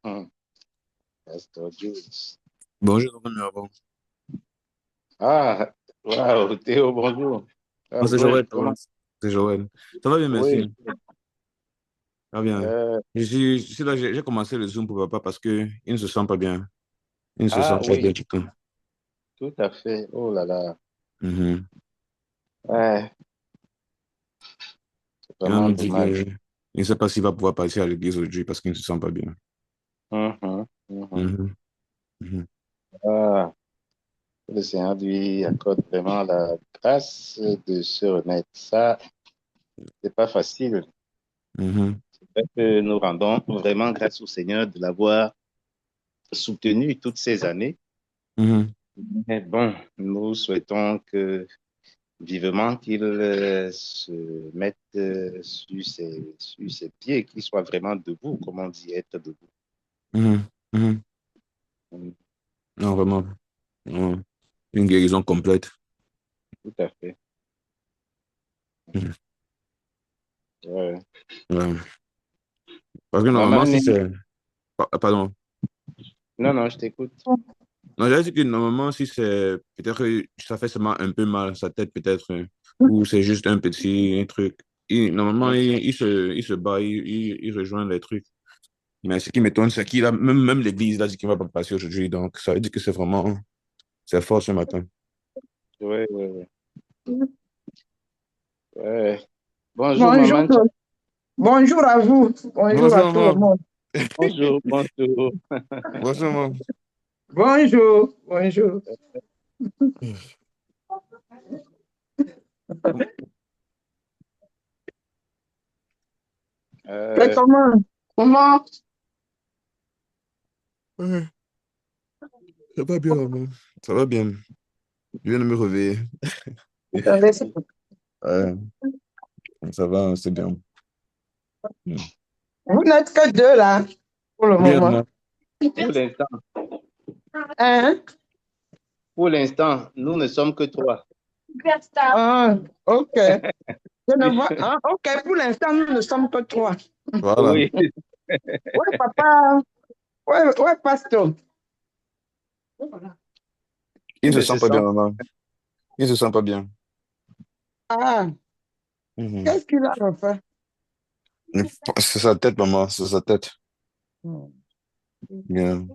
Hmm. Pasteur Jules. Bonjour, Honorable. Ah, waouh, Théo, bonjour. Moi, I'm c'est great. Joël, ça va? Comment? C'est Joël. Ça va bien, Oui. merci. Ça va bien. euh, Je suis là, j'ai commencé le Zoom pour papa parce que il ne se sent pas bien. Il ne se sent ah pas oui, bien du tout. tout à fait. Oh là là. Mhm. Ouais, c'est Il m'a vraiment même dit que dommage. il ne sait pas s'il va pouvoir passer à l'église aujourd'hui parce qu'il ne se sent pas bien. Mhm, mhm. Mhm. Mhm. Ah, que le Seigneur lui accorde vraiment la grâce de se remettre. Ça, c'est pas facile. Mhm. C'est vrai que nous rendons vraiment grâce au Seigneur de l'avoir soutenu toutes ces années. Mhm. Mais bon, nous souhaitons que vivement qu'il se mette sur ses pieds, qu'il soit vraiment debout, comme on dit, être debout. Mhm. Mhm. Mm, Non, vraiment. Non. Une guérison complète. tout à fait. Mhm. Ouais. Ouais. Parce que normalement, Maman, si c'est... Pardon. non, non, je t'écoute. Non, j'allais dire que normalement, si c'est peut-être que ça fait seulement un peu mal à sa tête, peut-être, ou c'est juste un petit truc. Normalement, il se bat, il rejoint les trucs. Mais ce qui m'étonne, c'est qu'il a, même l'église, il a dit qu'il ne va pas passer aujourd'hui. Donc, ça veut dire que c'est vraiment, c'est fort ce matin. Oui, oui, oui. Ouais. Bonjour, Bonjour, maman. bonjour à vous, bonjour à Bonjour, tout le maman. monde. Bonjour, bonjour. Bonjour, maman. Bonjour, bonjour. C'est Euh, comment? Comment? Ouais, ça va bien, maman. Ça va bien. Je viens de me réveiller. Attendez, Ouais, ça va, c'est bien. Hmm. vous n'êtes que deux là, pour le Oui, moment. maman. pour l'instant, Hein? pour l'instant, nous ne sommes que trois. Ah, ok. Je ne vois. Ah, ok, pour l'instant, nous ne sommes que trois. Voilà. Oui. Ouais, papa. Ouais, ouais, pasteur. Il ne Il se ne sent se pas bien, sent maman. Il ne se sent pas bien. Ah, Mhm. qu'est-ce qu'il a refait? C'est sa tête, maman, c'est sa tête. Hmm. Bien.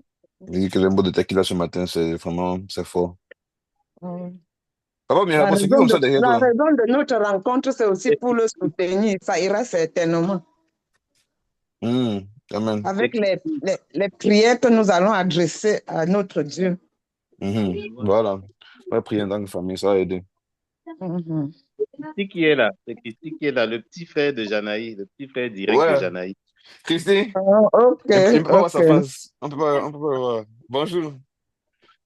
Il dit que le mot de tête qu'il a ce matin, c'est vraiment, c'est fort. Hmm. Ça va bien, c'est qui comme ça derrière La toi? raison de notre rencontre, c'est aussi pour le soutenir. Ça ira certainement. Amen. Avec les prières que nous allons adresser à notre Dieu. Voilà. On va prier dans la famille, ça va aider. Mhm. Christy qui est là. C'est Christy qui est là, le petit frère de Janaï, le petit frère direct de Ouais, Janaï. Christy, Ah, ok, on peut pas voir ok. sa face. On peut pas le voir. Bonjour.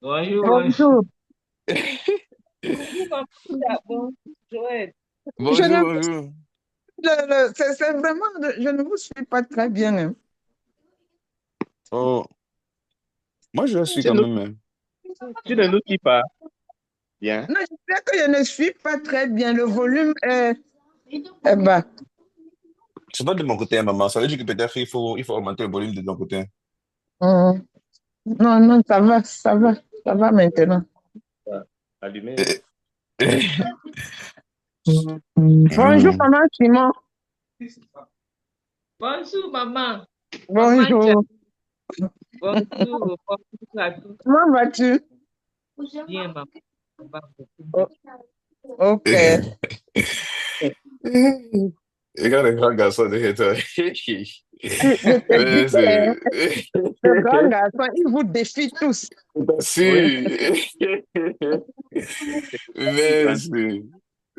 Bonjour, bonjour. Bonjour. Bonjour, maman. Bon, Joël. Je Bonjour, ne, bonjour. c'est vraiment, je ne vous suis pas très bien, hein. Oh, moi je suis Tu, quand nous- même. Hein. tu ne nous dis pas. Bien. Non, je sais que je ne suis pas très bien. Le volume est bas. C'est pas de mon côté, hein, maman. Ça veut dire que peut-être il faut augmenter le volume de ton côté. Mhm. Non, non, ça va maintenant. Ah, allumé. Eh, eh, Bonjour, hum. maman Simon. Bonjour, maman. Maman, Bonjour. bonjour. Bonjour à tous. Comment vas-tu? Bien, maman. Ça va beaucoup bien. Oh, ok. Regarde le grand garçon derrière toi. Je te dis Mais que c'est... le grand garçon, il vous défie tous. Oui. Si. Plus Mais grand.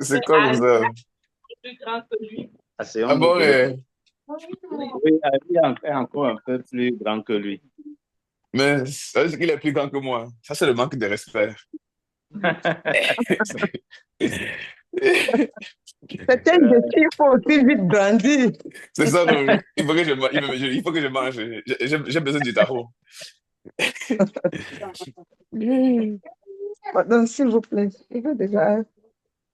c'est quoi comme Ali ça? est plus grand que lui. Ah Asseyons-nous bon, de l'autre. Oui. Oui, Ali est encore un peu plus grand que lui. mais ça veut dire qu'il est plus grand que moi. Ça, c'est le manque de respect. C'est un défi, il faut aussi vite grandir. C'est ça, non? Il faut que je, il faut que je mange. J'ai besoin du tarot. Pardon, s'il vous plaît, il va déjà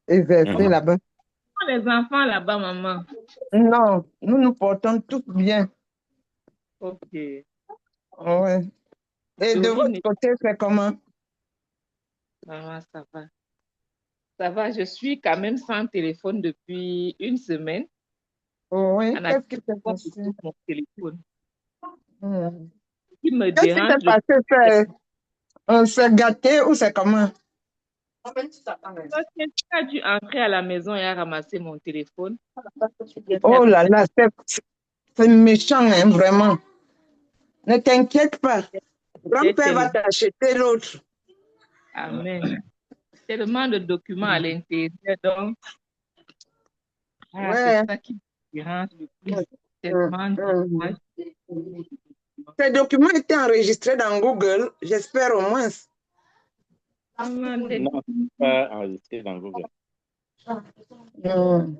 exercer Mhm. là-bas. Les enfants là-bas, maman. Non, nous nous portons tous bien. Ok. Ouais. Et de Dorine, votre côté, c'est comment? maman, ça va. Ça va, je suis quand même sans téléphone depuis une semaine. Oui, On a qu'est-ce qui s'est pas passé? beaucoup mon téléphone. Hmm. Ce qui me Qu'est-ce qui dérange s'est le passé? C'est gâté ou c'est comment? plus, c'est que tu as dû entrer à la maison et a ramasser mon téléphone. Et puis Oh après, là là, c'est méchant, hein, vraiment. Ne t'inquiète pas. j'ai Grand-père va tellement, t'acheter l'autre. amen, tellement de documents à l'intérieur. Donc, c'est Ouais. ça qui me dérange le plus. Hum, Tellement hum. d'images. Ces documents étaient enregistrés dans Google, j'espère au moins. Maman, Non, pas enregistré dans Google. Hum.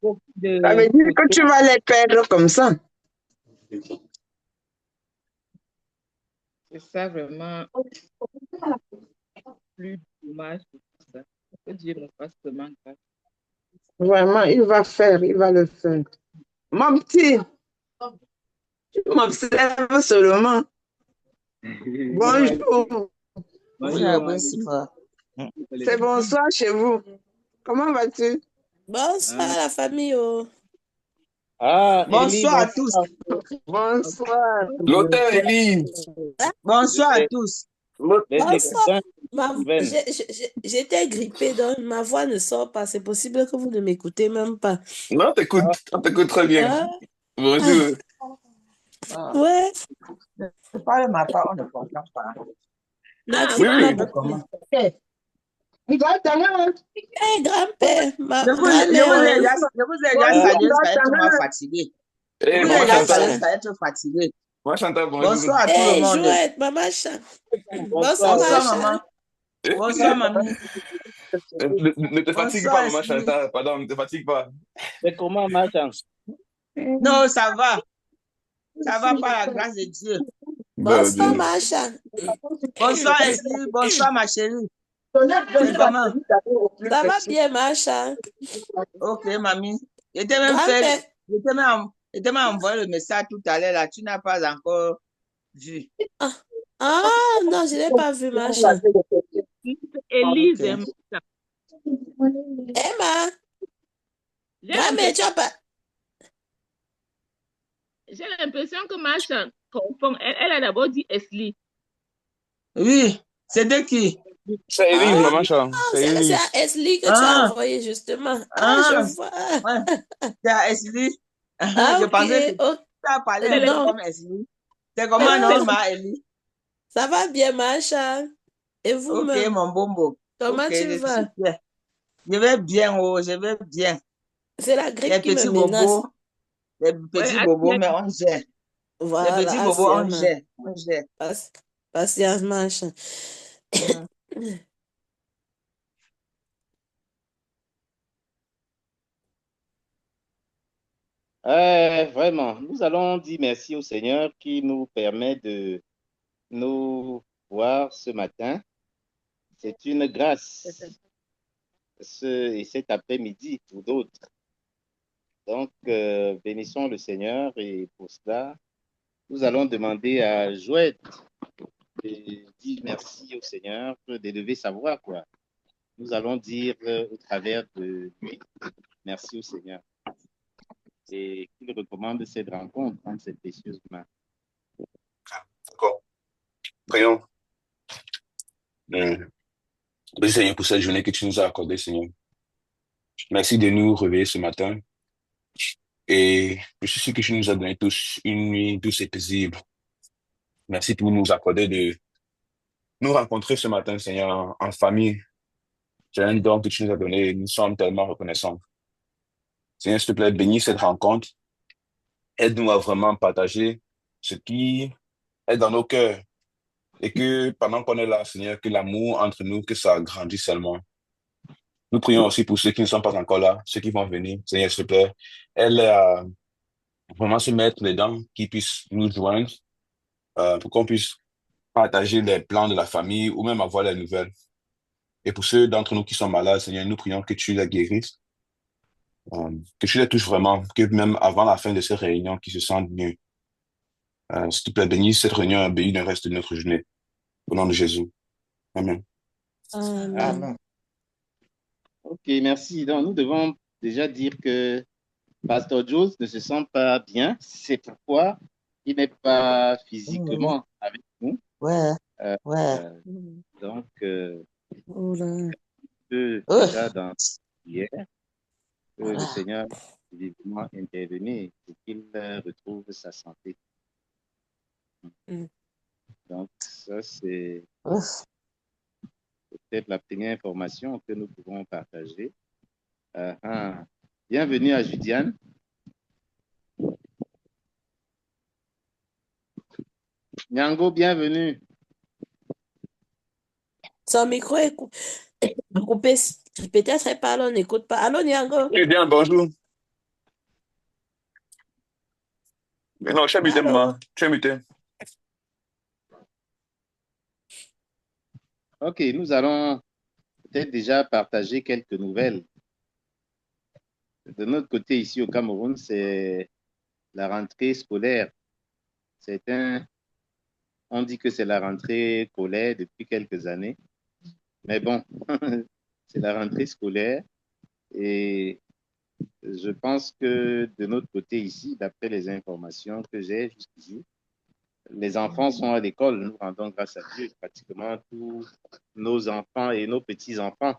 beaucoup Ça de veut dire que photos. tu vas les perdre comme ça. C'est ça vraiment plus dommage que tout ça. Que Dieu me fasse seulement grâce. Vraiment, il va le faire. Mon petit, tu m'observes seulement. Bonjour. Bonjour, bonsoir. C'est bonsoir chez vous. Comment vas-tu? Bonsoir la famille. Oh. Ah, Élie, Bonsoir à tous. Bonsoir. L'hôtel Élie. Bonsoir à tous. les Bonsoir. cousins, Ven. J'étais grippée, donc ma voix ne sort pas. C'est possible que vous ne m'écoutez même pas. Non, on t'écoute très bien. Ah, Bonjour. ouais. C'est pas de ma part, on ne comprend pas. Ma Oui, grippe oui. m'a... Comment? Il va t'en Hey, grand-père, ma Je grand-mère. vous ai déjà Ah, salué, ça va être moi fatigué. Je Eh, vous ai maman déjà Maman salué, Chantal. ça Chan. va être fatigué. Maman Chantal, bonjour. Bonsoir à tout le Hey, monde. Jouette, Maman Chan. bonsoir. Bonsoir, Maman Bonsoir, Chan. maman. Bonsoir, mamie. Ne te fatigue pas, Bonsoir, maman Esli. Chantal. Pardon, ne te fatigue pas. C'est comment, ma chance? Non, ça va. Ça va par la grâce de Dieu. Ben, Bonsoir, bien. Maman Chan. Bonsoir, Esli. Bonsoir, ma chérie. C'est comment? Ça va bien, Maman Chan. Ok, mamie. J'étais même Grand-père. j'étais même envoyé le message tout à l'heure, là. Tu n'as pas encore vu. Ah, non, je n'ai pas vu, Maman Chan. Élise Ok. et Macha. Emma, J'ai grand-mère, tu l'impression as pas... j'ai l'impression que Macha confond. Elle a d'abord dit Esli. Oui. C'est de qui? C'est Élise, Ah, maman Chantal. C'est c'est Élise. à Esli que tu as Ah, envoyé, justement. Ah, je ah, vois. ouais. C'est à Esli. Ah, Je ok. pensais que tu Oh, as parlé un peu non, comme Esli. C'est comment, ah, non, ma Eli? ça va bien, Macha. Et Ok, vous-même, mon bombo. comment Ok, tu je suis vas? bien. Je vais bien, oh, je vais bien. C'est la grippe Les qui me petits menace. bobos, les Ouais, petits bobos, mais on gère. Les petits Voilà, bobos, on assurément. gère. On gère. Patience, Macha. Mhm. Vraiment, nous allons dire merci au Seigneur qui nous permet de nous voir ce matin. C'est une grâce et cet après-midi pour d'autres. Donc, bénissons le Seigneur et pour cela, nous allons demander à Joël de dire merci au Seigneur, d'élever sa voix, quoi. Nous allons dire au travers de lui, merci au Seigneur. Et qu'il recommande cette rencontre entre ces précieuses mains. D'accord. Prions. Merci Seigneur pour cette journée que tu nous as accordée, Seigneur. Merci de nous réveiller ce matin. Et je suis sûr que tu nous as donné tous une nuit douce et paisible. Merci pour nous accorder de nous rencontrer ce matin, Seigneur, en famille. C'est un don que tu nous as donné et nous sommes tellement reconnaissants. Seigneur, s'il te plaît, bénis cette rencontre. Aide-nous à vraiment partager ce qui est dans nos cœurs. Et que pendant qu'on est là, Seigneur, que l'amour entre nous, que ça grandisse seulement. Nous prions aussi pour ceux qui ne sont pas encore là, ceux qui vont venir. Seigneur, s'il te plaît, aide à vraiment se mettre dedans, qu'ils puissent nous joindre, pour qu'on puisse partager les plans de la famille ou même avoir les nouvelles. Et pour ceux d'entre nous qui sont malades, Seigneur, nous prions que tu les guérisses, que tu les touches vraiment, que même avant la fin de ces réunions, qu'ils se sentent mieux. S'il te plaît, bénis cette réunion, bénis le reste de notre journée. Au nom de Jésus. Amen. Amen. Amen. Ok, merci. Donc, nous devons déjà dire que Pasteur Jules ne se sent pas bien. C'est pourquoi il n'est pas physiquement avec nous. Ouais, Euh, ouais. euh, donc, Oh là. déjà dans hier, que Voilà. le Seigneur est vivement intervenu pour qu'il retrouve sa santé. Mm. Donc, ça, c'est Ouf. peut-être la première information que nous pouvons partager. Bienvenue à Judiane. Nyango, bienvenue. Son micro est coupé. Peut-être elle parle, on n'écoute pas. Allô, Nyango? Eh bien, bonjour. Mais non, je suis muté, Allô? maman. Je suis muté. Ok, nous allons peut-être déjà partager quelques nouvelles. De notre côté, ici au Cameroun, c'est la rentrée scolaire. On dit que c'est la rentrée scolaire depuis quelques années. Mais bon, c'est la rentrée scolaire. Et je pense que de notre côté ici, d'après les informations que j'ai jusqu'ici, les enfants sont à l'école. Nous rendons grâce à Dieu. Pratiquement tous nos enfants et nos petits-enfants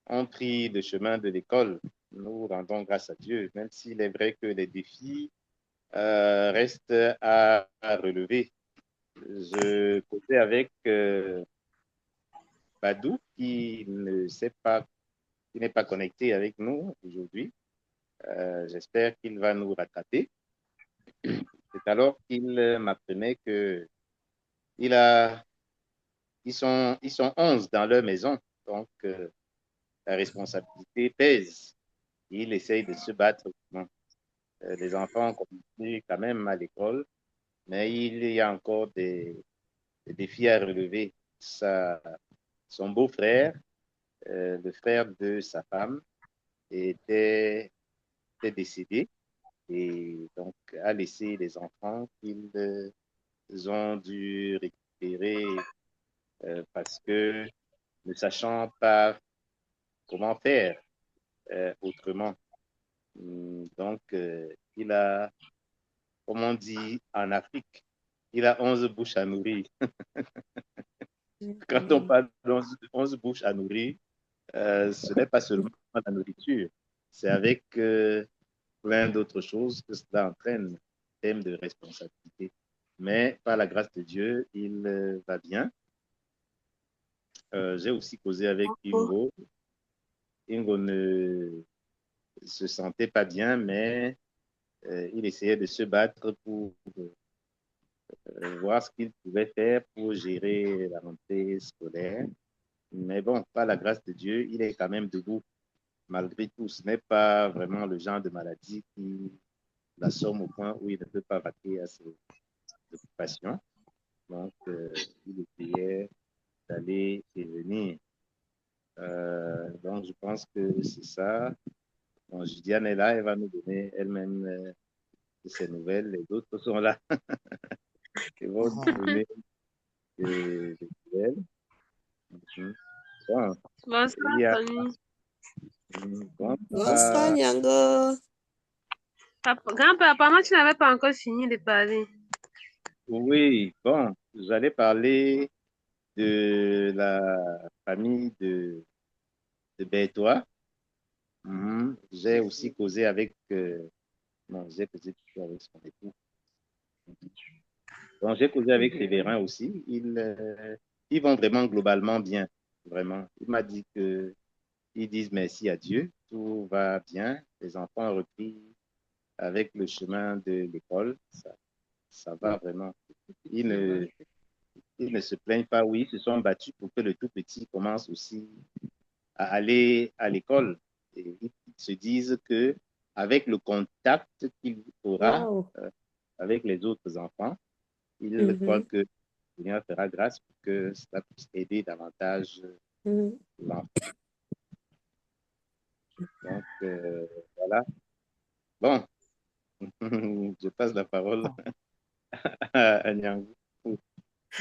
ont pris le chemin de l'école. Nous rendons grâce à Dieu, même s'il est vrai que les défis restent à relever. Je causais avec Badou qui n'est pas connecté avec nous aujourd'hui. J'espère qu'il va nous rattraper. C'est alors qu'il m'apprenait que ils sont 11 dans leur maison. Donc, la responsabilité pèse. Il essaye de se battre. Les enfants continuent quand même à l'école, mais il y a encore des défis à relever. Son beau-frère, le frère de sa femme, était décédé et donc a laissé les enfants qu'ils ont dû récupérer parce que ne sachant pas comment faire autrement. Donc, il a, comme on dit en Afrique, il a 11 bouches à nourrir. Quand on parle d'11 bouches à nourrir, ce n'est pas seulement la nourriture, c'est avec plein d'autres choses que cela entraîne, thème de responsabilité. Mais par la grâce de Dieu, il va bien. J'ai aussi causé avec Ingo. Ingo ne se sentait pas bien, mais il essayait de se battre pour voir ce qu'il pouvait faire pour gérer la rentrée scolaire. Mais bon, par la grâce de Dieu, il est quand même debout. Malgré tout, ce n'est pas vraiment le genre de maladie qui l'assomme au point où il ne peut pas vaquer à ses occupations. Donc, il essayait d'aller et venir. Donc, je pense que c'est ça. Bon, Juliane est là, elle va nous donner elle-même ses nouvelles. Les autres sont là. Ils vont nous donner des nouvelles. Bon, Bonsoir, il y a, Tony. bon, Bonsoir, Nyango. Grand-père, apparemment, tu n'avais pas encore fini de parler. oui, bon, j'allais parler de la famille de Bertois. J'ai aussi causé avec, non, j'ai causé plutôt avec son époux. Donc, j'ai causé avec Séverin aussi. Ils vont vraiment globalement bien, vraiment. Il m'a dit que ils disent merci à Dieu, tout va bien. Les enfants ont repris avec le chemin de l'école. Ça va vraiment. Ils ne se plaignent pas, oui, ils se sont battus pour que le tout petit commence aussi à aller à l'école. Et ils se disent que avec le contact qu'il aura Wow. avec les autres enfants, il croit que le Seigneur fera grâce pour que cela puisse aider davantage l'enfant. Donc, voilà. Bon, je passe la parole à Nyangou pour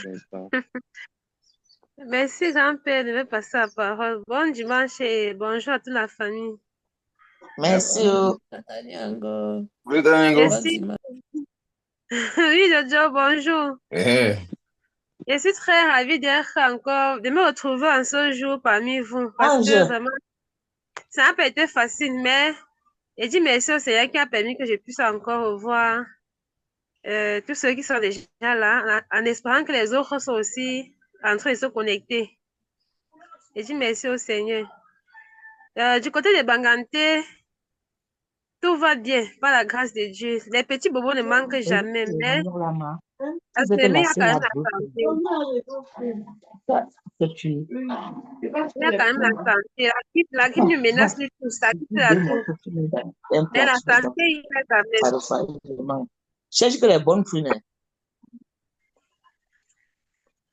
l'instant. Merci, grand-père, de me passer la parole. Bon dimanche et bonjour à toute la famille. Merci. Tata Nyango. Oui, Dango. Je Bon suis... dimanche. Oui, Jojo, bonjour. Eh, Je suis très ravie d'être encore, de me retrouver en ce jour parmi vous, parce que Ange, vraiment, ça n'a pas été facile, mais je dis merci au Seigneur qui a permis que je puisse encore revoir tous ceux qui sont déjà là, en espérant que les autres sont aussi en train de se connecter. Je dis merci au Seigneur. Du côté de Banganté, tout va bien, par la grâce de Dieu. Les petits bobos ne manquent jamais, mais à ce il y a quand même la santé. Il y a quand même la santé. La grippe nous menace nous tous, ça quitte à tout. Mais la santé, il est quand même. cherche que les bonnes fruits.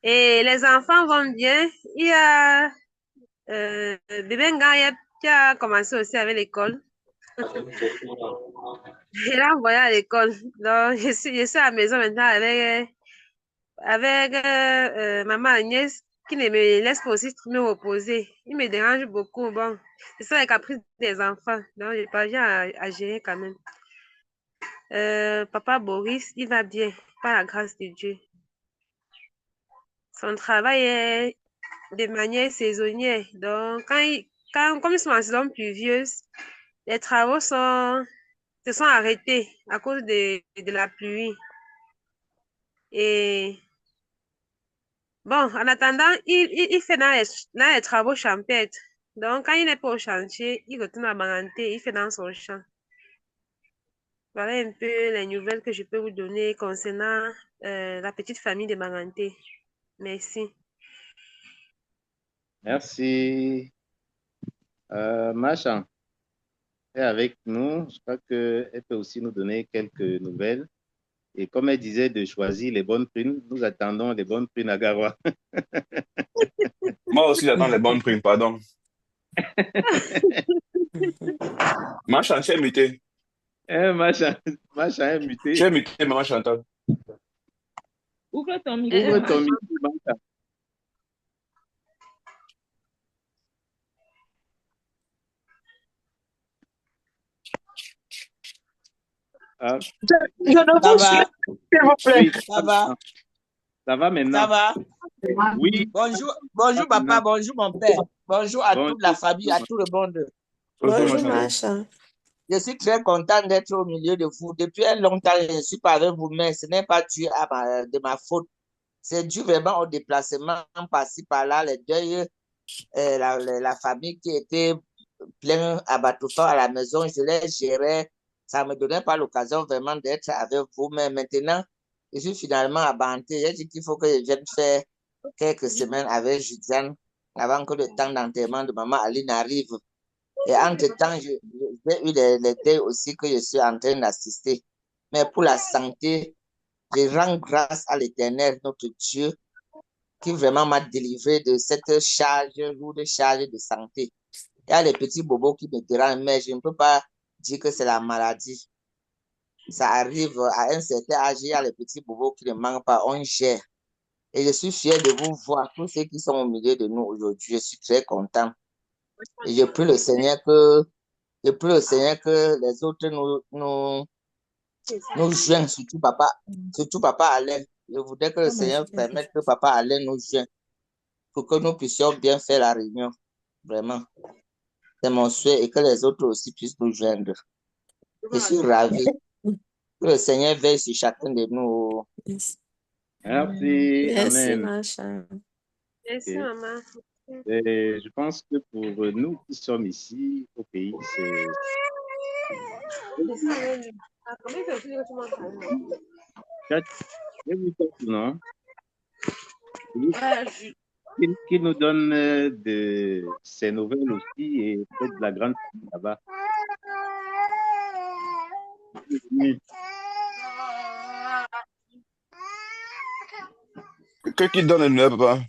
Et les enfants vont bien. Il y a bébé Ngaya qui a commencé aussi avec l'école. Il a envoyé à l'école. Donc, je suis à la maison maintenant avec maman Agnès qui ne me laisse pas aussi me reposer. Il me dérange beaucoup. Bon, c'est ça les caprices des enfants. Donc, je parviens à gérer quand même. Papa Boris, il va bien, par la grâce de Dieu. Son travail est de manière saisonnière. Donc, comme ils sont en saison pluvieuse, les travaux se sont arrêtés à cause de la pluie. Et bon, en attendant, il fait dans les travaux champêtres. Donc, quand il n'est pas au chantier, il retourne à Banganté, il fait dans son champ. Voilà un peu les nouvelles que je peux vous donner concernant la petite famille de Banganté. Merci. Merci. Machan est avec nous. Je crois qu'elle peut aussi nous donner quelques nouvelles. Et comme elle disait de choisir les bonnes prunes, nous attendons les bonnes prunes à Garoua. moi aussi, j'attends les bonnes primes, pardon. Ma Chantal est mutée. Machan est Tu muté. es mutée, maman Chantal. Ouvre ton micro. Ouvre ton micro, Machan. Ah, Je ne Ça vous va, suis, s'il vous plaît. oui, ça va, ça va ça maintenant. va. Oui, Bonjour, ça bonjour va papa, maintenant. bonjour mon père. Bonjour à Bonjour. toute la famille, à tout le monde. Bonjour, ma Bonjour, Chantal. Macha. Je suis très content d'être au milieu de vous. Depuis un long temps, je ne suis pas avec vous, mais ce n'est pas dû de ma faute. C'est dû vraiment au déplacement par-ci, par-là, les deuils, la famille qui était pleine à bateau fort à la maison, je les gérais. Ça ne me donnait pas l'occasion vraiment d'être avec vous, mais maintenant, je suis finalement à Banté. J'ai dit qu'il faut que je vienne faire quelques semaines avec Juliane avant que le temps d'enterrement de maman Aline arrive. Et entre-temps, j'ai eu les deuils aussi que je suis en train d'assister. Mais pour la santé, je rends grâce à l'Éternel, notre Dieu, qui vraiment m'a délivré de cette charge, lourde charge de santé. Il y a les petits bobos qui me dérangent, mais je ne peux pas dire que c'est la maladie. Ça arrive à un certain âge, il y a les petits bobos qui ne manquent pas, on gère. Et je suis fier de vous voir, tous ceux qui sont au milieu de nous aujourd'hui. Je suis très content. Et je prie le Seigneur que les autres nous joignent, surtout papa Alain. Je voudrais que le Seigneur permette que papa Alain nous joigne pour que nous puissions bien faire la réunion. Vraiment. C'est mon souhait et que les autres aussi puissent nous joindre. Je suis ravi. Que le Seigneur veille sur chacun de nous. Merci, Merci. Merci, Amen. Macha. Merci, Et, maman. je pense que pour nous qui sommes ici au pays, c'est non? Qui nous donne de ses nouvelles aussi et peut-être de la grande famille là-bas. Oui. Qui donne le neuf, papa?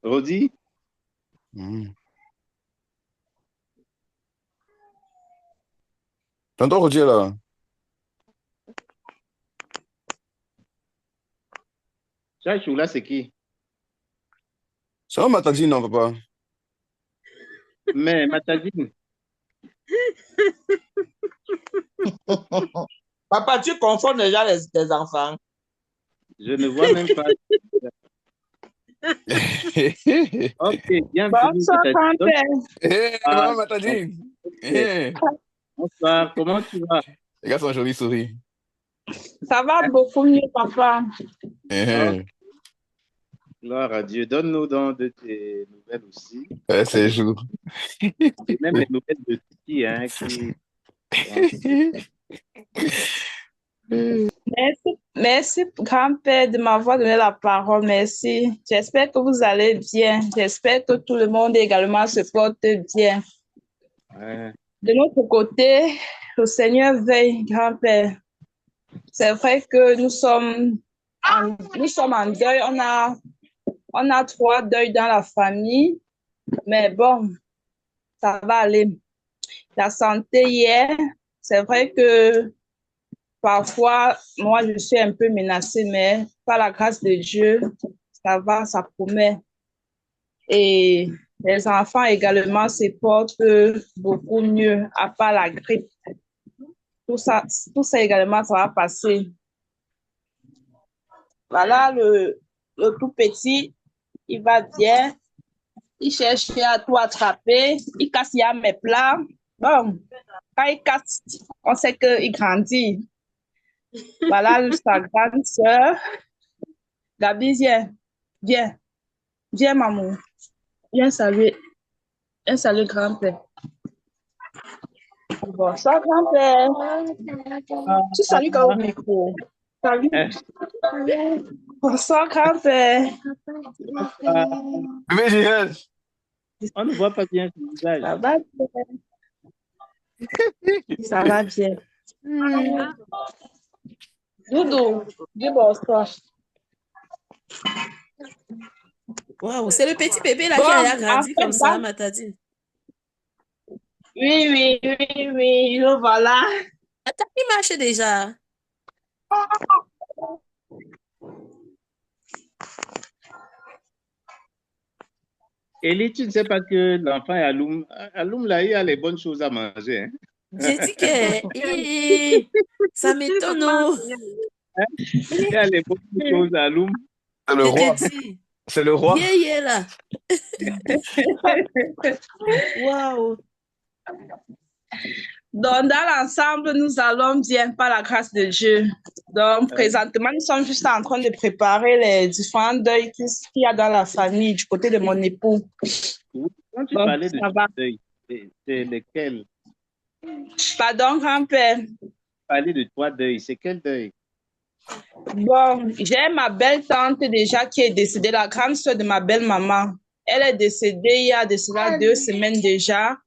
Rodi, Tonton Roger, là. Chachoula, c'est qui? Ça m'a dit non, papa. Mais Matadine, Papa, tu confonds déjà tes enfants. je ne vois même pas. Ok, bienvenue. Bonsoir, Donc, grand-père. Maman m'a dit. bonsoir, comment tu vas? Regarde son joli sourire. Ça va beaucoup mieux, papa. Gloire à Dieu. Donne-nous donc de tes nouvelles aussi. C'est jour. Et même les nouvelles de Titi, hein, qui... Merci, grand-père, de m'avoir donné la parole. Merci. J'espère que vous allez bien. J'espère que tout le monde également se porte bien. Ouais. De notre côté, le Seigneur veille, grand-père. C'est vrai que nous sommes en deuil. On a 3 deuils dans la famille. Mais bon, ça va aller. La santé hier, c'est vrai que parfois, moi, je suis un peu menacée, mais par la grâce de Dieu, ça va, ça promet. Et les enfants également se portent beaucoup mieux, à part la grippe. Tout ça également, ça va passer. Voilà, le tout petit, il va bien. Il cherche à tout attraper. Il casse mes plats. Bon, quand il casse, on sait qu'il grandit. Voilà sa grande sœur. Gabi, viens, maman. Viens saluer grand-père. Bonsoir, grand-père. Tu salues quand au micro. Salut. Bonsoir, grand-père. Bébé Gilles. On ne voit pas bien son visage. Ça va bien. Ça va bien. Doudou, dis bonsoir. Waouh, c'est le petit bébé là Bon, qui a grandi en fait, comme ça, Matadine. Oui, le voilà. Attends, il marche déjà. Élie, tu ne sais pas que l'enfant est Aloum. Aloum, là, il a les bonnes choses à manger. Hein? J'ai dit que ça m'étonne. Il a les bonnes choses à Aloum. C'est le roi. C'est le roi. Yeah, là. Waouh. Donc, dans l'ensemble, nous allons bien par la grâce de Dieu. Donc, présentement, nous sommes juste en train de préparer les différents deuils qu'il y a dans la famille du côté de mon époux. Quand tu parlais de deuil, c'est lesquels? Pardon, grand-père. Tu parlais de 3 deuils, c'est quel deuil? Bon, j'ai ma belle-tante déjà qui est décédée, la grande soeur de ma belle-maman. Elle est décédée il y a de cela 2 semaines déjà.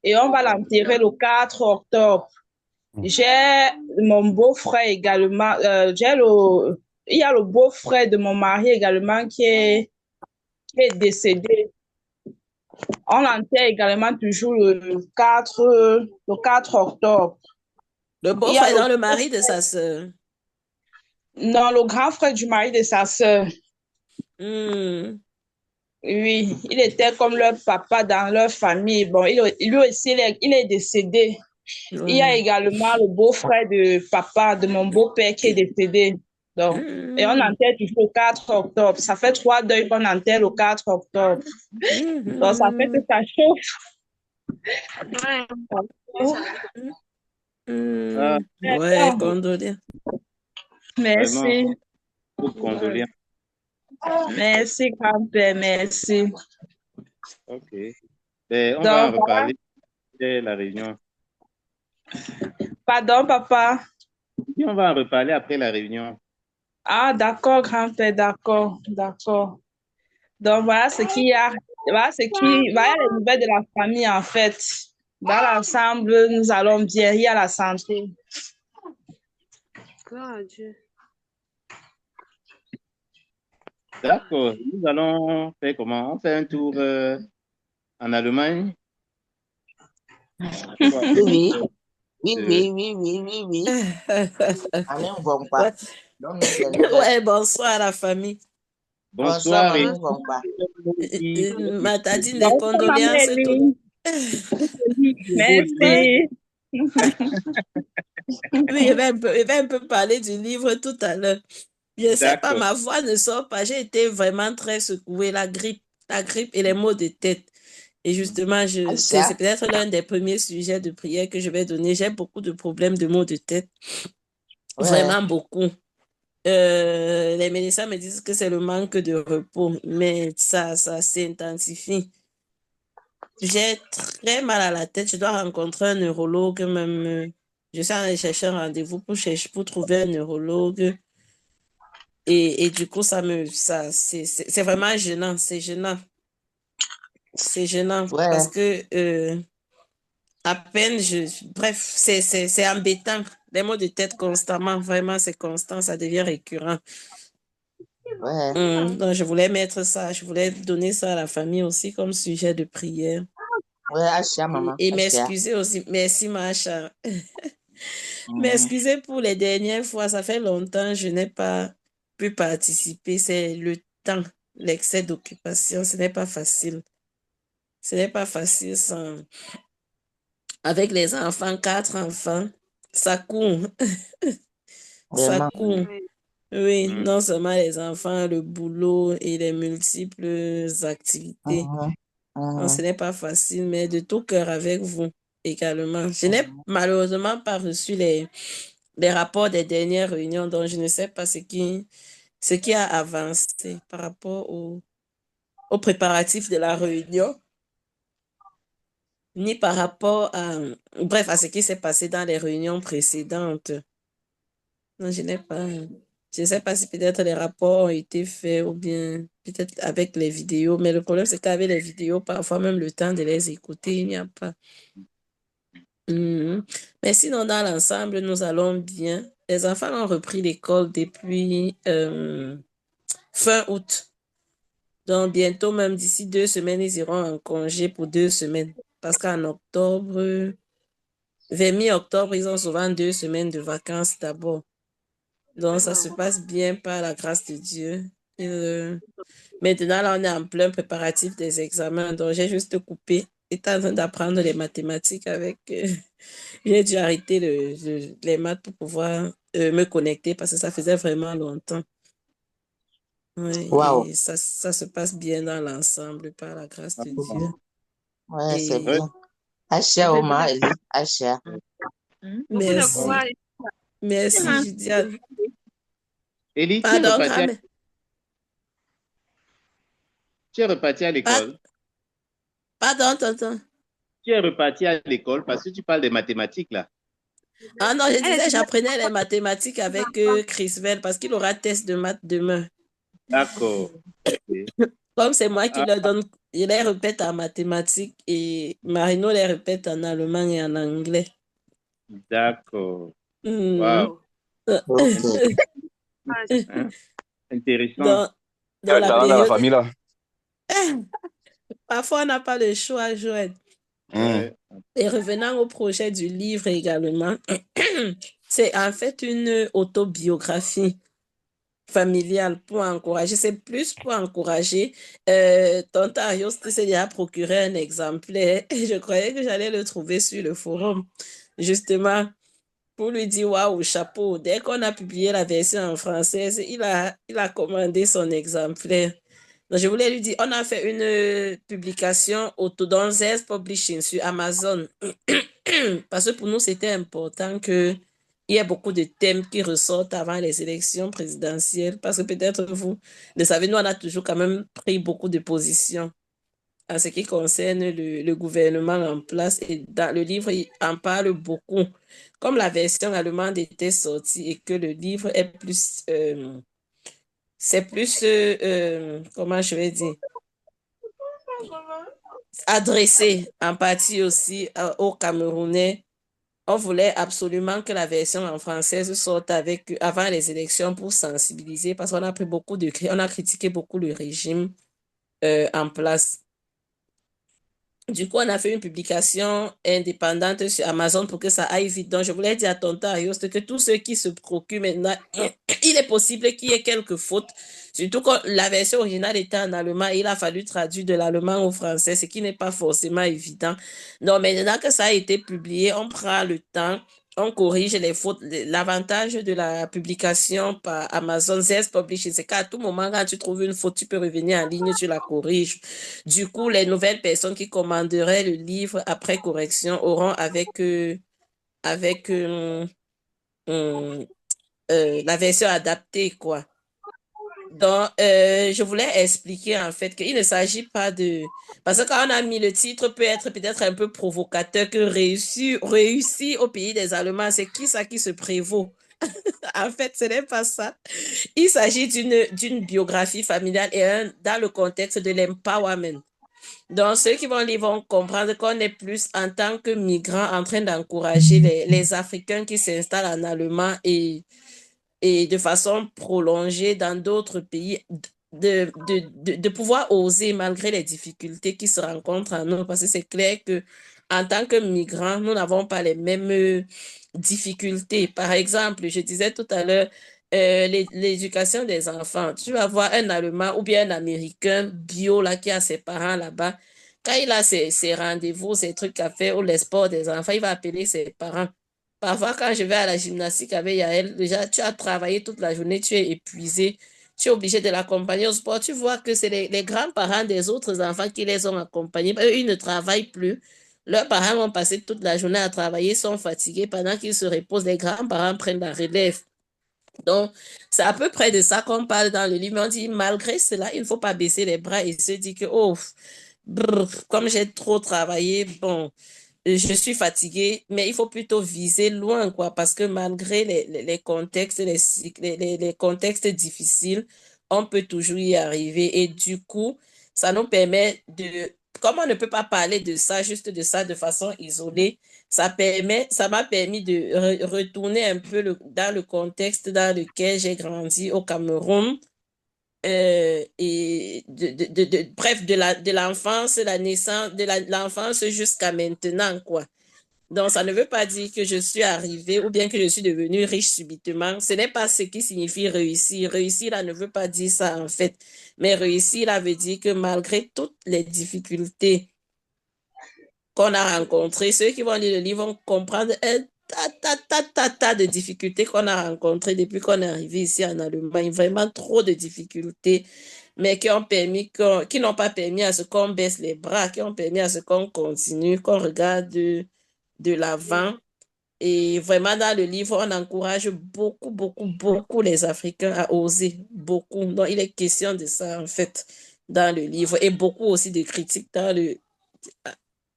Et on va l'enterrer le 4 octobre. J'ai mon beau-frère également. Il y a le beau-frère de mon mari également qui est décédé. On l'enterre également toujours le 4 octobre. Le beau-frère dans le mari de sa sœur. Non, le grand frère du mari de sa sœur. Oui, il était comme leur papa dans leur famille. Bon, lui aussi, il est décédé. Il y a également le beau-frère de papa, de mon beau-père qui est décédé. Donc, et on enterre toujours le 4 octobre. Ça fait 3 deuils qu'on enterre le 4 octobre. Donc, ça fait que ça chauffe. Ouais, condoléances. Merci. Condoléances. Merci, grand-père, merci. Ok. On va en reparler après la réunion. Pardon, papa? On va en reparler après la réunion. Ah, d'accord, grand-père, d'accord. Donc, voilà ce qu'il y a. Voilà les nouvelles de la famille, en fait. Dans l'ensemble, nous allons bien. Il y a la santé. Gloire à Dieu. D'accord. Nous allons faire comment? On fait un tour en Allemagne? Oui. Allez, on va pas. Ouais, bonsoir à la famille. Bonsoir, Bonsoir, Maman Bomba. Matadi, les Bonsoir, Maman condoléances, tout. Elie. Merci. Oui, je vais un peu parler du livre tout à l'heure. Je ne sais pas, D'accord. ma voix ne sort pas. J'ai été vraiment très secouée. La grippe et les maux de tête. Et justement, c'est Aïcha, peut-être l'un des premiers sujets de prière que je vais donner. J'ai beaucoup de problèmes de maux de tête. ouais, Vraiment beaucoup. Les médecins me disent que c'est le manque de repos, mais ça s'intensifie. J'ai très mal à la tête. Je dois rencontrer un neurologue même. Je suis en train de chercher un rendez-vous pour trouver un neurologue. Et du coup, c'est vraiment gênant. C'est gênant. C'est gênant ouais, parce que à peine bref, c'est embêtant. Les maux de tête constamment, vraiment, c'est constant, ça devient récurrent. ouais. Donc, je voulais mettre ça, je voulais donner ça à la famille aussi comme sujet de prière. Ouais, Aïcha, maman. Et Aïcha. m'excuser aussi. Merci, Macha. Mhm. M'excuser pour les dernières fois. Ça fait longtemps que je n'ai pas pu participer. C'est le temps, l'excès d'occupation. Ce n'est pas facile. Ce n'est pas facile avec les enfants, 4 enfants. Ça court. Ça Vraiment. court. Oui. Oui, Mhm. non seulement les enfants, le boulot et les multiples activités. Mhm. Non, ce Mhm. n'est pas facile, mais de tout cœur avec vous également. Je n'ai Mhm. malheureusement pas reçu les rapports des dernières réunions, donc je ne sais pas ce qui a avancé par rapport aux préparatifs de la réunion, ni par rapport bref, à ce qui s'est passé dans les réunions précédentes. Non, je ne sais pas si peut-être les rapports ont été faits ou bien peut-être avec les vidéos, mais le problème, c'est qu'avec les vidéos, parfois même le temps de les écouter, il n'y a pas. Mhm. Mais sinon, dans l'ensemble, nous allons bien. Les enfants ont repris l'école depuis fin août. Donc, bientôt, même d'ici 2 semaines, ils iront en congé pour 2 semaines. Parce qu'en octobre, vers mi-octobre, ils ont souvent 2 semaines de vacances d'abord. Donc, ça se passe bien par la grâce de Dieu. Maintenant, là, on est en plein préparatif des examens. Donc, j'ai juste coupé. J'étais en train d'apprendre les mathématiques avec... j'ai dû arrêter les maths pour pouvoir me connecter parce que ça faisait vraiment longtemps. Oui, Waouh. et ça se passe bien dans l'ensemble par la grâce de Dieu. Ouais, c'est Et Ouais. bien. Aïcha, Oma, Eli. Aïcha. Beaucoup de merci. courage. Merci, Judiane. Élie, Pardon, grand-mère. tu es reparti à l'école. Pardon, tonton. Tu es reparti à l'école parce que tu parles des mathématiques là. Ah non, je disais, j'apprenais les mathématiques avec Chrisvel parce qu'il aura test de maths demain. D'accord. Ok. Comme c'est moi qui Ah, leur donne, je les répète en mathématiques et Marino les répète en allemand et en anglais. d'accord. Mhm. Wow. Ok. Hein? Intéressant. Dans, Il y a dans le la talent dans la période, famille, là. parfois on n'a pas le choix, Joël. Ouais. Et revenant au projet du livre également, c'est en fait une autobiographie familiale pour encourager, c'est plus pour encourager. Tonton Arios s'est déjà procuré un exemplaire et je croyais que j'allais le trouver sur le forum, justement, pour lui dire waouh, chapeau. Dès qu'on a publié la version en française, il a commandé son exemplaire. Donc, je voulais lui dire, on a fait une publication dans Zest Publishing sur Amazon. Parce que pour nous, c'était important qu'il y ait beaucoup de thèmes qui ressortent avant les élections présidentielles. Parce que peut-être vous le savez, nous, on a toujours quand même pris beaucoup de positions en ce qui concerne le gouvernement en place. Et dans le livre, il en parle beaucoup. Comme la version allemande était sortie et que le livre est plus... c'est plus... comment je vais dire? Adressé en partie aussi aux Camerounais. On voulait absolument que la version en française sorte avant les élections pour sensibiliser parce qu'on a pris on a critiqué beaucoup le régime en place. Du coup, on a fait une publication indépendante sur Amazon pour que ça aille vite. Donc, je voulais dire à tonton Arioste que tous ceux qui se procurent maintenant, il est possible qu'il y ait quelques fautes. Surtout quand la version originale était en allemand, il a fallu traduire de l'allemand au français, ce qui n'est pas forcément évident. Donc, maintenant que ça a été publié, on prend le temps, on corrige les fautes. L'avantage de la publication par Amazon Self-Publishing, c'est qu'à tout moment, quand tu trouves une faute, tu peux revenir en ligne, tu la corriges. Du coup, les nouvelles personnes qui commanderaient le livre après correction auront avec la version adaptée, quoi. Donc, je voulais expliquer en fait qu'il ne s'agit pas de... Parce que quand on a mis le titre, peut être peut-être un peu provocateur que réussi au pays des Allemands, c'est qui ça qui se prévaut? En fait, ce n'est pas ça. Il s'agit d'une biographie familiale et dans le contexte de l'empowerment. Donc, ceux qui vont lire vont comprendre qu'on est plus en tant que migrants en train d'encourager les Africains qui s'installent en Allemagne et de façon prolongée dans d'autres pays de pouvoir oser malgré les difficultés qui se rencontrent en nous. Parce que c'est clair que en tant que migrants, nous n'avons pas les mêmes difficultés. Par exemple, je disais tout à l'heure, l'éducation des enfants. Tu vas voir un Allemand ou bien un Américain bio là, qui a ses parents là-bas. Quand il a ses rendez-vous, ses trucs à faire ou les sports des enfants, il va appeler ses parents. Parfois, quand je vais à la gymnastique avec Yael, déjà, tu as travaillé toute la journée, tu es épuisé, tu es obligé de l'accompagner au sport. Tu vois que c'est les grands-parents des autres enfants qui les ont accompagnés. Eux, ils ne travaillent plus. Leurs parents vont passer toute la journée à travailler, sont fatigués. Pendant qu'ils se reposent, les grands-parents prennent la relève. Donc, c'est à peu près de ça qu'on parle dans le livre. On dit, malgré cela, il ne faut pas baisser les bras et se dire que, oh, brr, comme j'ai trop travaillé, bon, je suis fatiguée, mais il faut plutôt viser loin, quoi, parce que malgré les contextes, les contextes difficiles, on peut toujours y arriver. Et du coup, ça nous permet de, comme on ne peut pas parler de ça, juste de ça, de façon isolée, ça m'a permis de retourner un peu dans le contexte dans lequel j'ai grandi au Cameroun. Et bref, de l'enfance, la naissance, l'enfance jusqu'à maintenant, quoi. Donc, ça ne veut pas dire que je suis arrivée ou bien que je suis devenue riche subitement. Ce n'est pas ce qui signifie réussir. Réussir, là, ne veut pas dire ça, en fait. Mais réussir, là, veut dire que malgré toutes les difficultés qu'on a rencontrées, ceux qui vont lire le livre vont comprendre un tas de difficultés qu'on a rencontrées depuis qu'on est arrivé ici en Allemagne. Vraiment trop de difficultés, mais qui n'ont pas permis à ce qu'on baisse les bras, qui ont permis à ce qu'on continue, qu'on regarde de l'avant. Et vraiment, dans le livre, on encourage beaucoup, beaucoup, beaucoup les Africains à oser, beaucoup. Donc, il est question de ça, en fait, dans le livre, et beaucoup aussi de critiques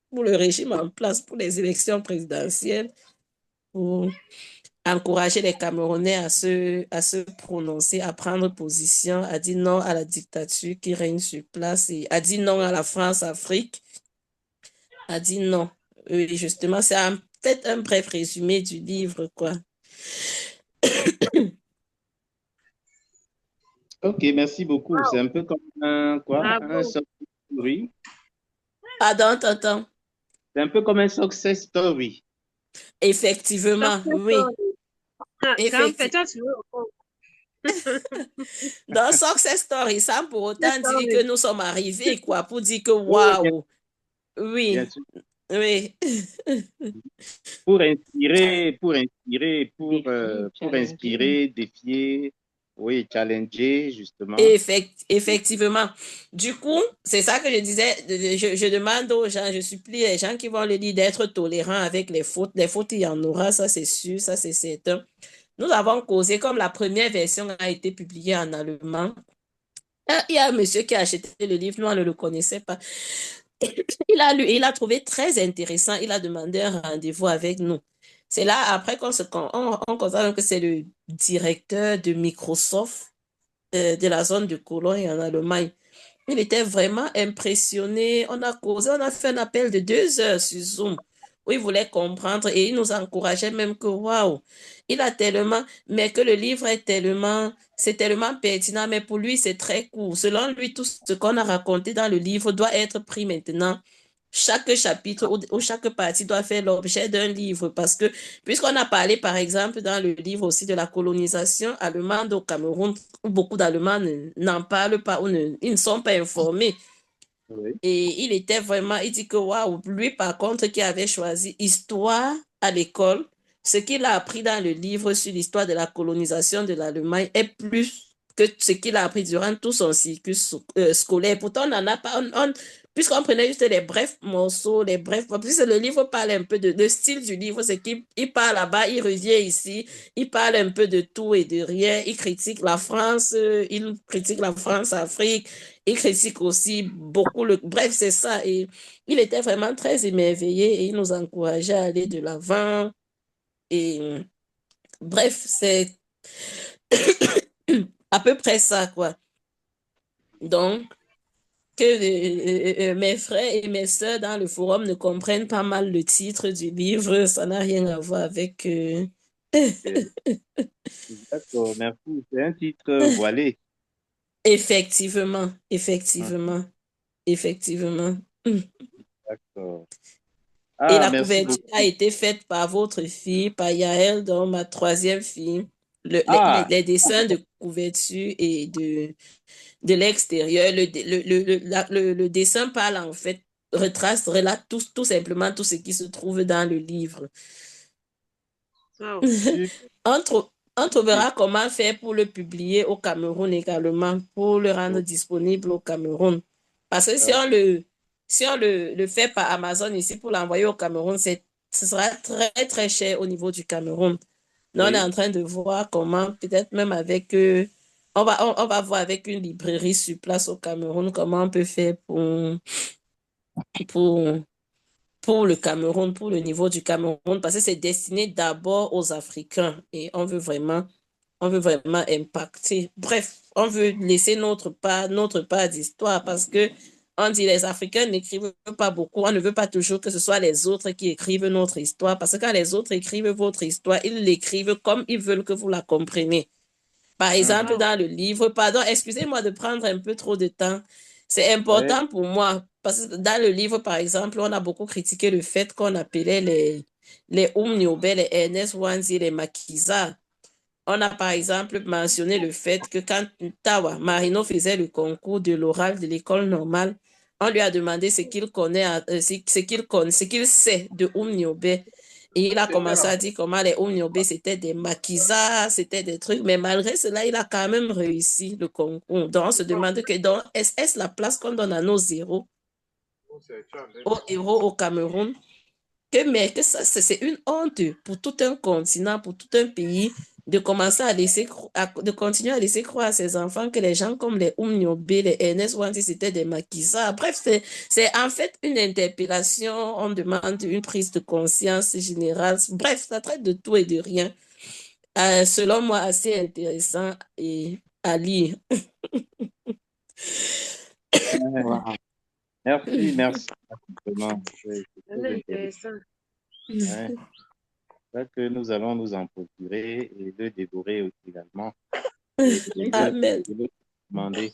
pour le régime en place, pour les élections présidentielles, pour encourager les Camerounais à se prononcer, à prendre position, à dire non à la dictature qui règne sur place, et à dire non à la France-Afrique, à dire non. Et justement, c'est peut-être un bref résumé du livre, quoi. Ok, merci beaucoup. C'est un peu comme un success story. Pardon, tonton. C'est un peu comme un success story. Effectivement, oui. Dans Success Story, sans pour autant dire que nous sommes arrivés, quoi, pour dire que waouh. Oui, oui. Pour inspirer, défier, oui, challenger, justement. Effectivement. Du coup, c'est ça que je disais, je demande aux gens, je supplie les gens qui vont le lire d'être tolérants avec les fautes. Les fautes, il y en aura, ça c'est sûr, ça c'est certain. Nous avons causé, comme la première version a été publiée en allemand. Il y a un monsieur qui a acheté le livre, nous on ne le connaissait pas. Il a lu, il a trouvé très intéressant, il a demandé un rendez-vous avec nous. C'est là, après on constate que c'est le directeur de Microsoft de la zone de Cologne en Allemagne. Il était vraiment impressionné. On a causé, on a fait un appel de 2 heures sur Zoom où il voulait comprendre et il nous encourageait même que waouh, il a tellement, mais que le livre c'est tellement pertinent, mais pour lui, c'est très court. Selon lui, tout ce qu'on a raconté dans le livre doit être pris maintenant chaque chapitre ou chaque partie doit faire l'objet d'un livre parce que, puisqu'on a parlé, par exemple, dans le livre aussi de la colonisation allemande au Cameroun, où beaucoup d'Allemands n'en parlent pas ou ils ne sont pas informés. Oui. Et il était vraiment, il dit que waouh, lui par contre qui avait choisi histoire à l'école, ce qu'il a appris dans le livre sur l'histoire de la colonisation de l'Allemagne est plus que ce qu'il a appris durant tout son cycle scolaire. Pourtant, on n'en a pas, puisqu'on prenait juste les brefs morceaux, les brefs, puisque le livre parle un peu de, le style du livre, c'est qu'il part là-bas, il revient ici, il parle un peu de tout et de rien, il critique la France, Afrique, il critique aussi beaucoup le... Bref, c'est ça. Et il était vraiment très émerveillé et il nous encourageait à aller de l'avant. Et bref, c'est à peu près ça, quoi. Donc, que mes frères et mes sœurs dans le forum ne comprennent pas mal le titre du livre, ça n'a rien à voir avec... D'accord, merci. C'est un titre voilé. Effectivement, effectivement, effectivement. D'accord. Et Ah, la merci couverture beaucoup. a été faite par votre fille, par Yael, donc ma troisième fille. Ah, Les dessins de couverture et de l'extérieur, le dessin parle en fait, relate tout simplement tout ce qui se trouve dans le livre. Wow. On trouvera comment faire pour le publier au Cameroun également, pour le rendre disponible au Cameroun. Parce que si on le fait par Amazon ici pour l'envoyer au Cameroun, ce sera très, très cher au niveau du Cameroun. Nous, on est oui. en train de voir comment, peut-être même avec, on va voir avec une librairie sur place au Cameroun, comment on peut faire pour, pour le Cameroun, pour le niveau du Cameroun, parce que c'est destiné d'abord aux Africains et on veut vraiment impacter. Bref, on veut laisser notre part d'histoire parce que on dit les Africains n'écrivent pas beaucoup. On ne veut pas toujours que ce soit les autres qui écrivent notre histoire parce que quand les autres écrivent votre histoire, ils l'écrivent comme ils veulent que vous la compreniez. Par exemple, dans le livre, pardon, excusez-moi de prendre un peu trop de temps. C'est Oui. important pour moi parce que dans le livre, par exemple, on a beaucoup critiqué le fait qu'on appelait les Umniobe, les Ernest Wanzi, les Makiza. On a par exemple mentionné le fait que quand Tawa Marino faisait le concours de l'oral de l'école normale, on lui a demandé ce qu'il connaît, ce qu'il sait de Umniobe. Et il a commencé à dire comment les Umniobe, c'était des maquisards, c'était des trucs. Mais malgré cela, il a quand même réussi le concours. Donc, on se demande que est-ce la place qu'on donne à nos héros, aux héros au Cameroun? Mais que ça, c'est une honte pour tout un continent, pour tout un pays, de commencer de continuer à laisser croire à ses enfants que les gens comme les Umniobe, les Ernest Wanzi, c'était des maquisards. Bref, c'est en fait une interpellation, on demande une prise de conscience générale. Bref, ça traite de tout et de rien. Selon moi, assez intéressant et à lire. Wow. Merci, merci. Vraiment, c'est C'est très intéressant. intéressant. Ouais. C'est que nous allons nous en procurer et le dévorer aussi également. Et Amen. je vais demander.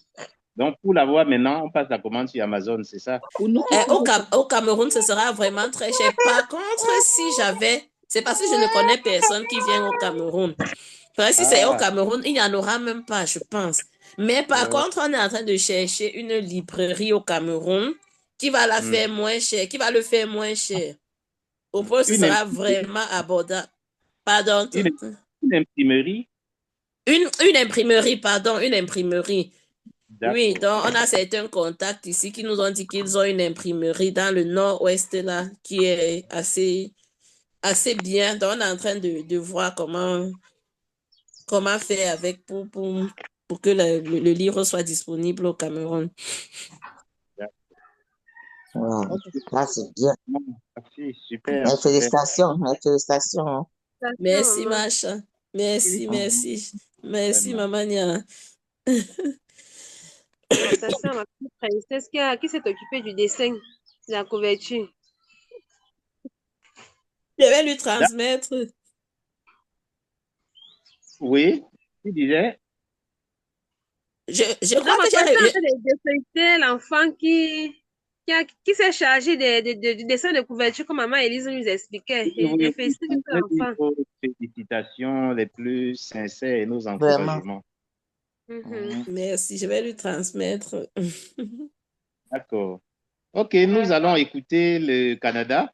Donc, pour l'avoir maintenant, on passe la commande sur Amazon, c'est ça? Au Cameroun, ce sera vraiment très cher. Par contre, si j'avais, c'est parce que je ne connais personne qui vient au Cameroun. Parce que si c'est au Ah, Cameroun, il n'y en aura même pas, je pense. Mais par contre, on est en train de chercher une librairie au Cameroun qui va la faire moins cher, qui va le faire moins cher. Au point, ce une, sera vraiment abordable. Pardon. une, une imprimerie? Une imprimerie, pardon, une imprimerie. Oui, D'accord. donc on a certains contacts ici qui nous ont dit qu'ils ont une imprimerie dans le nord-ouest là, qui est assez bien. Donc on est en train de voir comment faire avec pour que le livre soit disponible au Cameroun. Wow. Là, c'est bien. Merci, super, Mes super. félicitations, mes félicitations. Merci, Maman. Macha. Merci, merci. Merci, Vraiment. Maman Nia. Félicitations à ma petite princesse qui s'est occupée du dessin, de la couverture. Je vais lui transmettre. Oui, tu disais? Je Non, crois ma que personne en j'ai... fait de feuilleter l'enfant qui qui s'est chargé du dessin de couverture comme maman Elise nous expliquait. Et félicite Je veux dire l'enfant. vos félicitations les plus sincères et nos Vraiment. encouragements. Merci, je vais lui transmettre. D'accord. OK, nous allons écouter le Canada.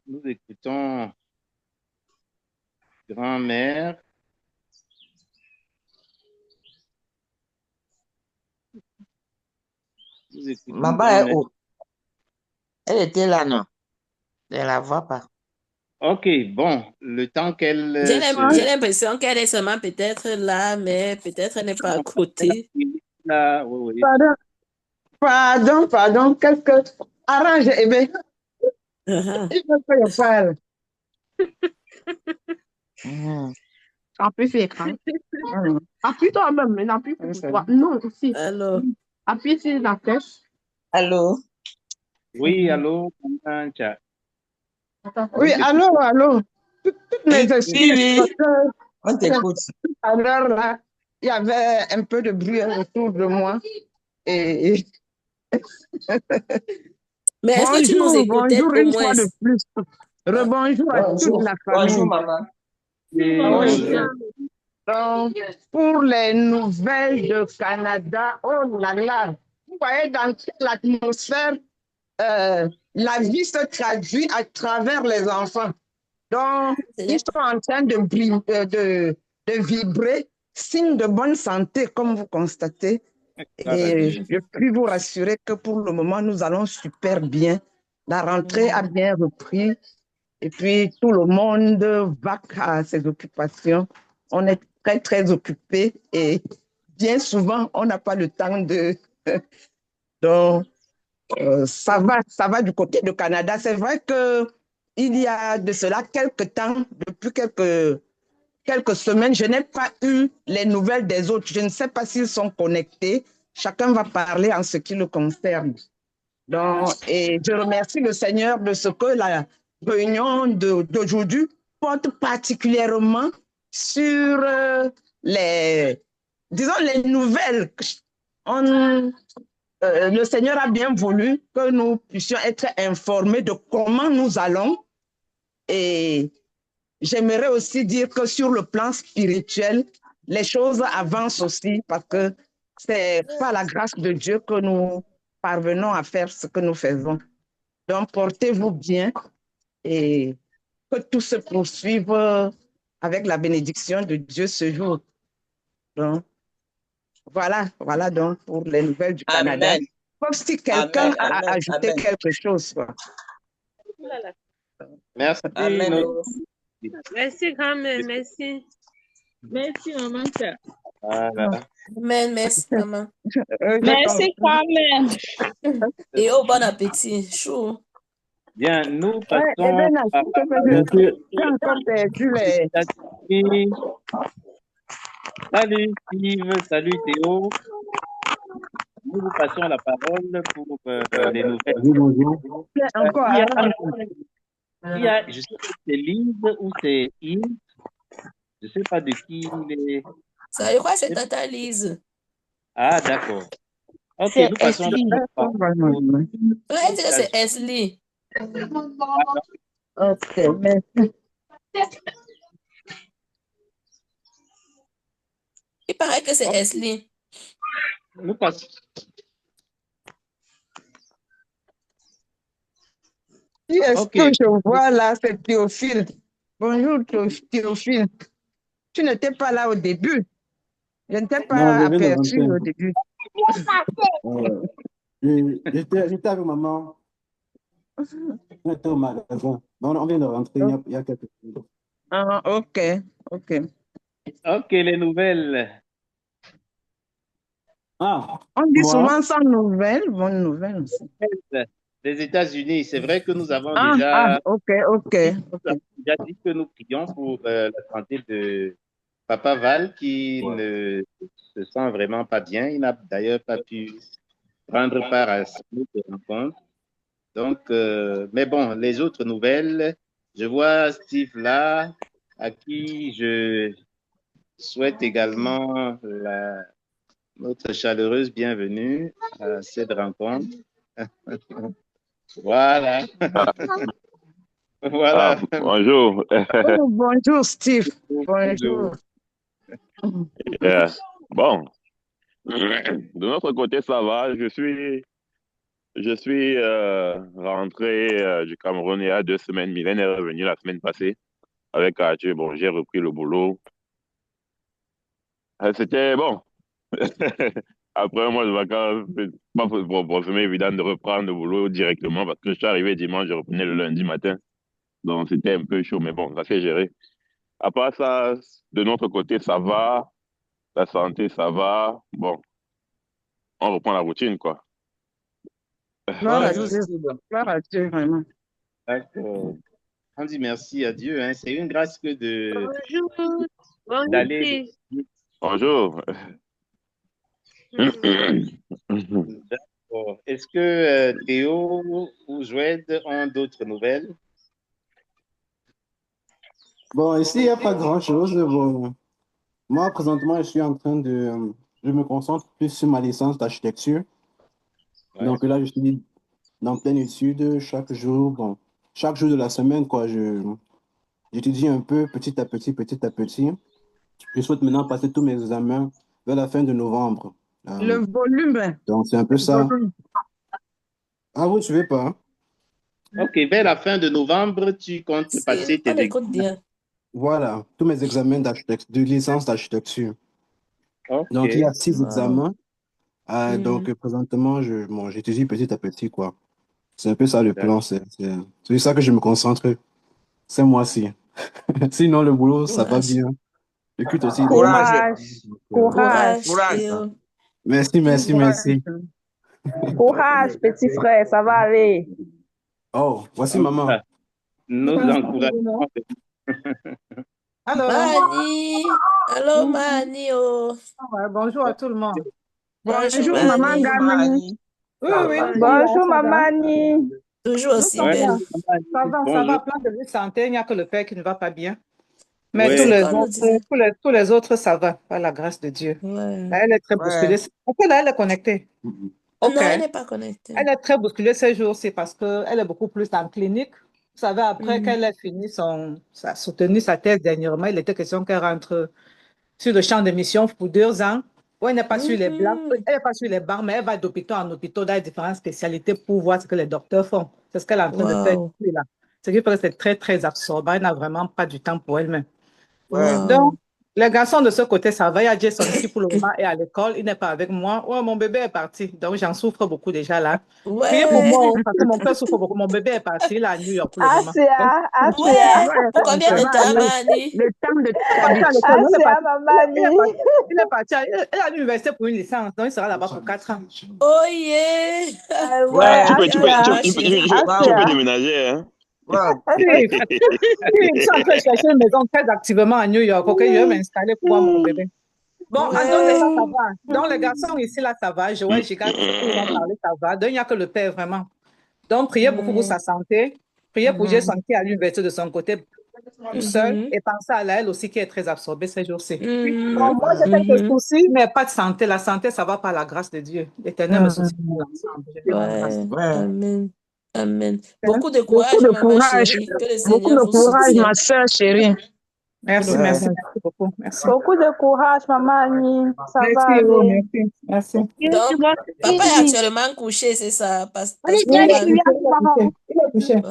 Nous écoutons grand-mère. Nous écoutons Maman est grand-mère. où? Elle était là, non? Je ne la vois pas. OK, bon, le temps qu'elle J'ai se... l'impression qu'elle est seulement peut-être là, mais peut-être elle n'est pas à côté. Là, oui, oui. Pardon, qu'est-ce que... Arrange, eh bien, il faut que je parle. Appuie sur l'écran. Appuie toi-même, mais n'appuie pas sur toi. Non, aussi. Alors, Appuie sur la flèche. Allô? Oui, allô, maman, tcha. Oui, allô. Toutes mes excuses, Oui. parce que On t'écoute. à l'heure là, il y avait un peu de bruit autour de moi. Et mais est-ce que tu nous écoutais bonjour au une moins? fois de plus. Rebonjour à toute la famille. Bonjour, maman. Et Oui. Donc, pour les nouvelles de Canada, oh là là, vous voyez dans l'atmosphère, la vie se traduit à travers les enfants. Donc, ils sont en train de vibrer, signe de bonne santé, comme vous constatez. Et je puis vous rassurer que pour le moment, nous allons super bien. La rentrée a bien repris. Et puis, tout le monde va à ses occupations. On est très, très occupés. Et bien souvent, on n'a pas le temps de... Donc, ça va du côté du Canada. C'est vrai qu'il y a de cela quelques temps, depuis quelques semaines, je n'ai pas eu les nouvelles des autres. Je ne sais pas s'ils sont connectés. Chacun va parler en ce qui le concerne. Donc, et je remercie le Seigneur de ce que la réunion d'aujourd'hui porte particulièrement sur disons, les nouvelles. Le Seigneur a bien voulu que nous puissions être informés de comment nous allons. Et j'aimerais aussi dire que sur le plan spirituel, les choses avancent aussi parce que c'est par la grâce de Dieu que nous parvenons à faire ce que nous faisons. Donc, portez-vous bien et que tout se poursuive avec la bénédiction de Dieu ce jour. Donc, voilà donc pour les nouvelles du Canada. Amen. Sauf si quelqu'un a Amen. ajouté Amen. quelque chose. Quoi. merci. Amen. Merci, grand-mère, merci. Merci, maman. Voilà. Amen, merci, maman. Merci, Carmen. Et oh, bon appétit. Chou. Bien, nous Ouais, passons à j'ai encore perdu les... Salut Steve, salut Théo. Nous vous passons la parole pour les nouvelles. Encore. Je sais pas si c'est Lise ou c'est Yves. Je ne sais pas de qui il est. Ça, je crois que c'est Tata Lise. Ah, d'accord. Ok, nous passons la parole. Ouais, elle dit que c'est Esli. Ok, merci. Il paraît que c'est Esli. Nous passons. Qui est-ce que je vois là? C'est Théophile. Bonjour Théophile. Tu n'étais pas là au début. Je ne t'ai pas aperçu au début. J'étais avec maman. On était au magasin. On vient de rentrer il y a quelques minutes. Ah, ok. Ok, les nouvelles. Ah, on dit souvent sans nouvelles, bonne nouvelle aussi. Des États-Unis, c'est vrai que nous avons déjà, ok. Nous avons déjà dit que nous prions pour la santé de Papa Val qui ne se sent vraiment pas bien. Il n'a d'ailleurs pas pu prendre part à cette rencontre. Donc, mais bon, les autres nouvelles, je vois Steve là, à qui je souhaite également notre chaleureuse bienvenue à cette rencontre. Voilà. Voilà. Bonjour. Oh, bonjour, Steve. Bonjour. Bonjour. Yeah. Bon, de notre côté, ça va. Je suis rentré du Cameroun il y a 2 semaines. Mylène est revenue la semaine passée avec Arthur. Bon, j'ai repris le boulot. C'était bon. Après un mois de vacances, c'est pas forcément évident de reprendre le boulot directement parce que je suis arrivé dimanche, je reprenais le lundi matin. Donc, c'était un peu chaud, mais bon, ça s'est géré. À part ça, de notre côté, ça va. La santé, ça va. Bon, on reprend la routine, quoi. Gloire à Bonjour, Dieu. Steve. Gloire à Dieu, vraiment. D'accord. On dit merci à Dieu. Hein. C'est une grâce que Bonjour. Bonjour, d'aller. Steve. Bonjour. D'accord. Est-ce que Théo ou Joël ont d'autres nouvelles? Bon, ici, il n'y a pas grand-chose. Bon, moi, présentement, je suis en train de... Je me concentre plus sur ma licence d'architecture. Ouais. Donc là, je suis dans pleine étude chaque jour. Bon, chaque jour de la semaine, quoi, j'étudie un peu petit à petit, petit à petit. Je souhaite maintenant passer tous mes examens vers la fin de novembre. Le volume. Donc, c'est un peu Le ça. volume. Ah, vous ne suivez pas? Hein? Ok, vers la fin de novembre, tu comptes passer tes On écoute examens. bien. Voilà, tous mes examens de licence d'architecture. Ok. Donc, il y a 6 Wow. examens. Donc, présentement, j'étudie petit à petit, quoi. C'est un peu ça le plan. C'est sur ça que je me concentre ce mois-ci. Sinon, le boulot, ça va Courage. bien. J'écoute aussi des... Courage. Courage, Courage, Courage. Théo. Merci, merci, merci. courage, petit frère, ça va aller. Oh, voici En tout maman. cas, nos encouragements. Alors, Mani. Allô, Mani. Oh. ouais, bonjour à tout le monde. Bonjour, Bonjour, maman Mani. Gamani. Oui, Ça oui, va. Bonjour, ça va. Mamani. Toujours Nous aussi sommes belle. là. Ça va, Bonjour. plein de vie santé. Il n'y a que le père qui ne va pas bien. Mais Ouais. tous C'est les ce qu'on nous autres, disait. tous les autres, ça va, par la grâce de Dieu. Ouais. Là, elle est très bousculée. Ouais. Ok, là, elle est connectée. Ok. Non, elle n'est pas connectée. Elle est très bousculée ces jours-ci parce qu'elle est beaucoup plus en clinique. Vous savez, après qu'elle ait fini soutenu sa thèse dernièrement, il était question qu'elle rentre sur le champ de mission pour 2 ans. Où elle n'est pas sur les bancs, elle n'est pas sur les bancs, mais elle va d'hôpital en hôpital dans les différentes spécialités pour voir ce que les docteurs font. C'est ce qu'elle est en train de faire Wow. ici, là. Ce qui fait que c'est très, très absorbant. Elle n'a vraiment pas du temps pour elle-même. Ouais. Wow. Donc, les garçons de ce côté, ça va. Il y a Jason qui, pour le moment, est à l'école. Il n'est pas avec moi. Ouais, mon bébé est parti. Donc, j'en souffre beaucoup déjà là. Priez pour Ouais. moi, parce que mon père souffre beaucoup. Mon bébé est parti. Il est à New York pour le moment. Asia, Asia, Ouais. Pour combien Ça de va temps, aller. Mani? Le temps de t'habituer. Asia, Mamani. Il est parti à l'université pour une licence. Donc, il sera là-bas pour 4 ans. Oh yeah. Ouais. Tu peux, tu peux, Asia, tu, tu, tu, tu, tu peux Asia. déménager, hein? Ouais. Oui, ils sont en train de chercher une maison très activement à New York. Ok, je vais m'installer pour voir mon bébé. Bon, en dehors de ça, ça va. Donc, les garçons ici, là, ça va. Joël, Giga, tout ce qu'ils vont parler, ça va. Donc, il n'y a que le père, vraiment. Donc, priez beaucoup pour sa santé. Priez pour Jason qui est à l'université de son côté, tout seul. Et pensez à elle aussi qui est très absorbée ces jours-ci. Bon, moi, j'ai quelques soucis, mais pas de santé. La santé, ça va par la grâce de Dieu. L'Éternel me soucie pour l'ensemble. Je dis la grâce. Ouais. Ouais. Amen. Amen. Beaucoup de Beaucoup courage, de maman courage. chérie. Que le Beaucoup Seigneur de vous courage, soutienne. ma soeur chérie. Merci, Ouais. merci beaucoup. Merci. Beaucoup de courage, Mamani. Ça va Merci, oh, aller. merci. Donc, papa est actuellement couché, c'est ça, Oui, Pasteur il Manu. est couché. Ouais.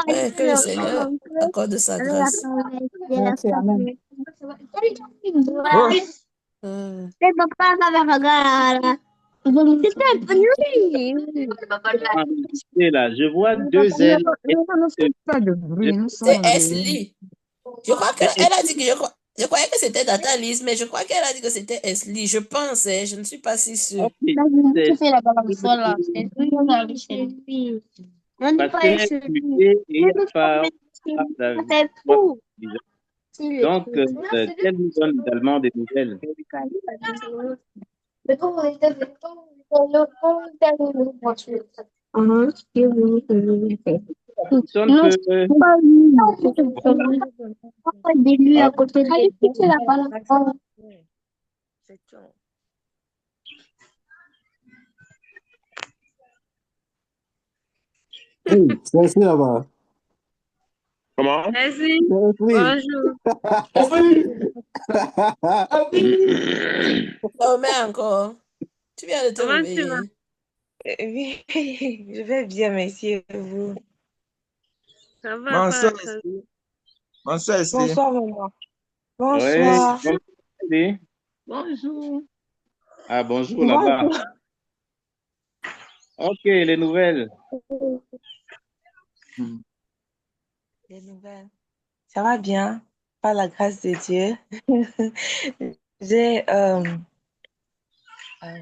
Ouais, que le Seigneur accorde sa grâce. Merci, amen. Euh, Et là, je vois 2 ailes. Ne faites pas de bruit, nous sommes C'est en réunion. Esli. Je crois qu'elle a dit que je croyais que c'était dans ta liste, mais je crois qu'elle a dit que c'était Esli. Je pense, hein, je ne suis pas si sûre. Ok. Parce qu'elle est muée et il n'y a pas David. Donc, qu'elle nous donne également des nouvelles. Personne peut. C'est tout. Hey, c'est ici là-bas. Comment? Merci. C'est ici. Dormez encore. Tu viens de te Comment tu vas? réveiller. Oui, je vais bien, merci. Et vous? Ça va, Bonsoir, pas Esther. Bonsoir, Esther. Bonsoir, maman. Oui, Bonsoir. bonjour. Allez. Bonjour. Ah, bonjour là-bas. Bonjour. Ok, les nouvelles. Les nouvelles. Ça va bien, par la grâce de Dieu. J'ai,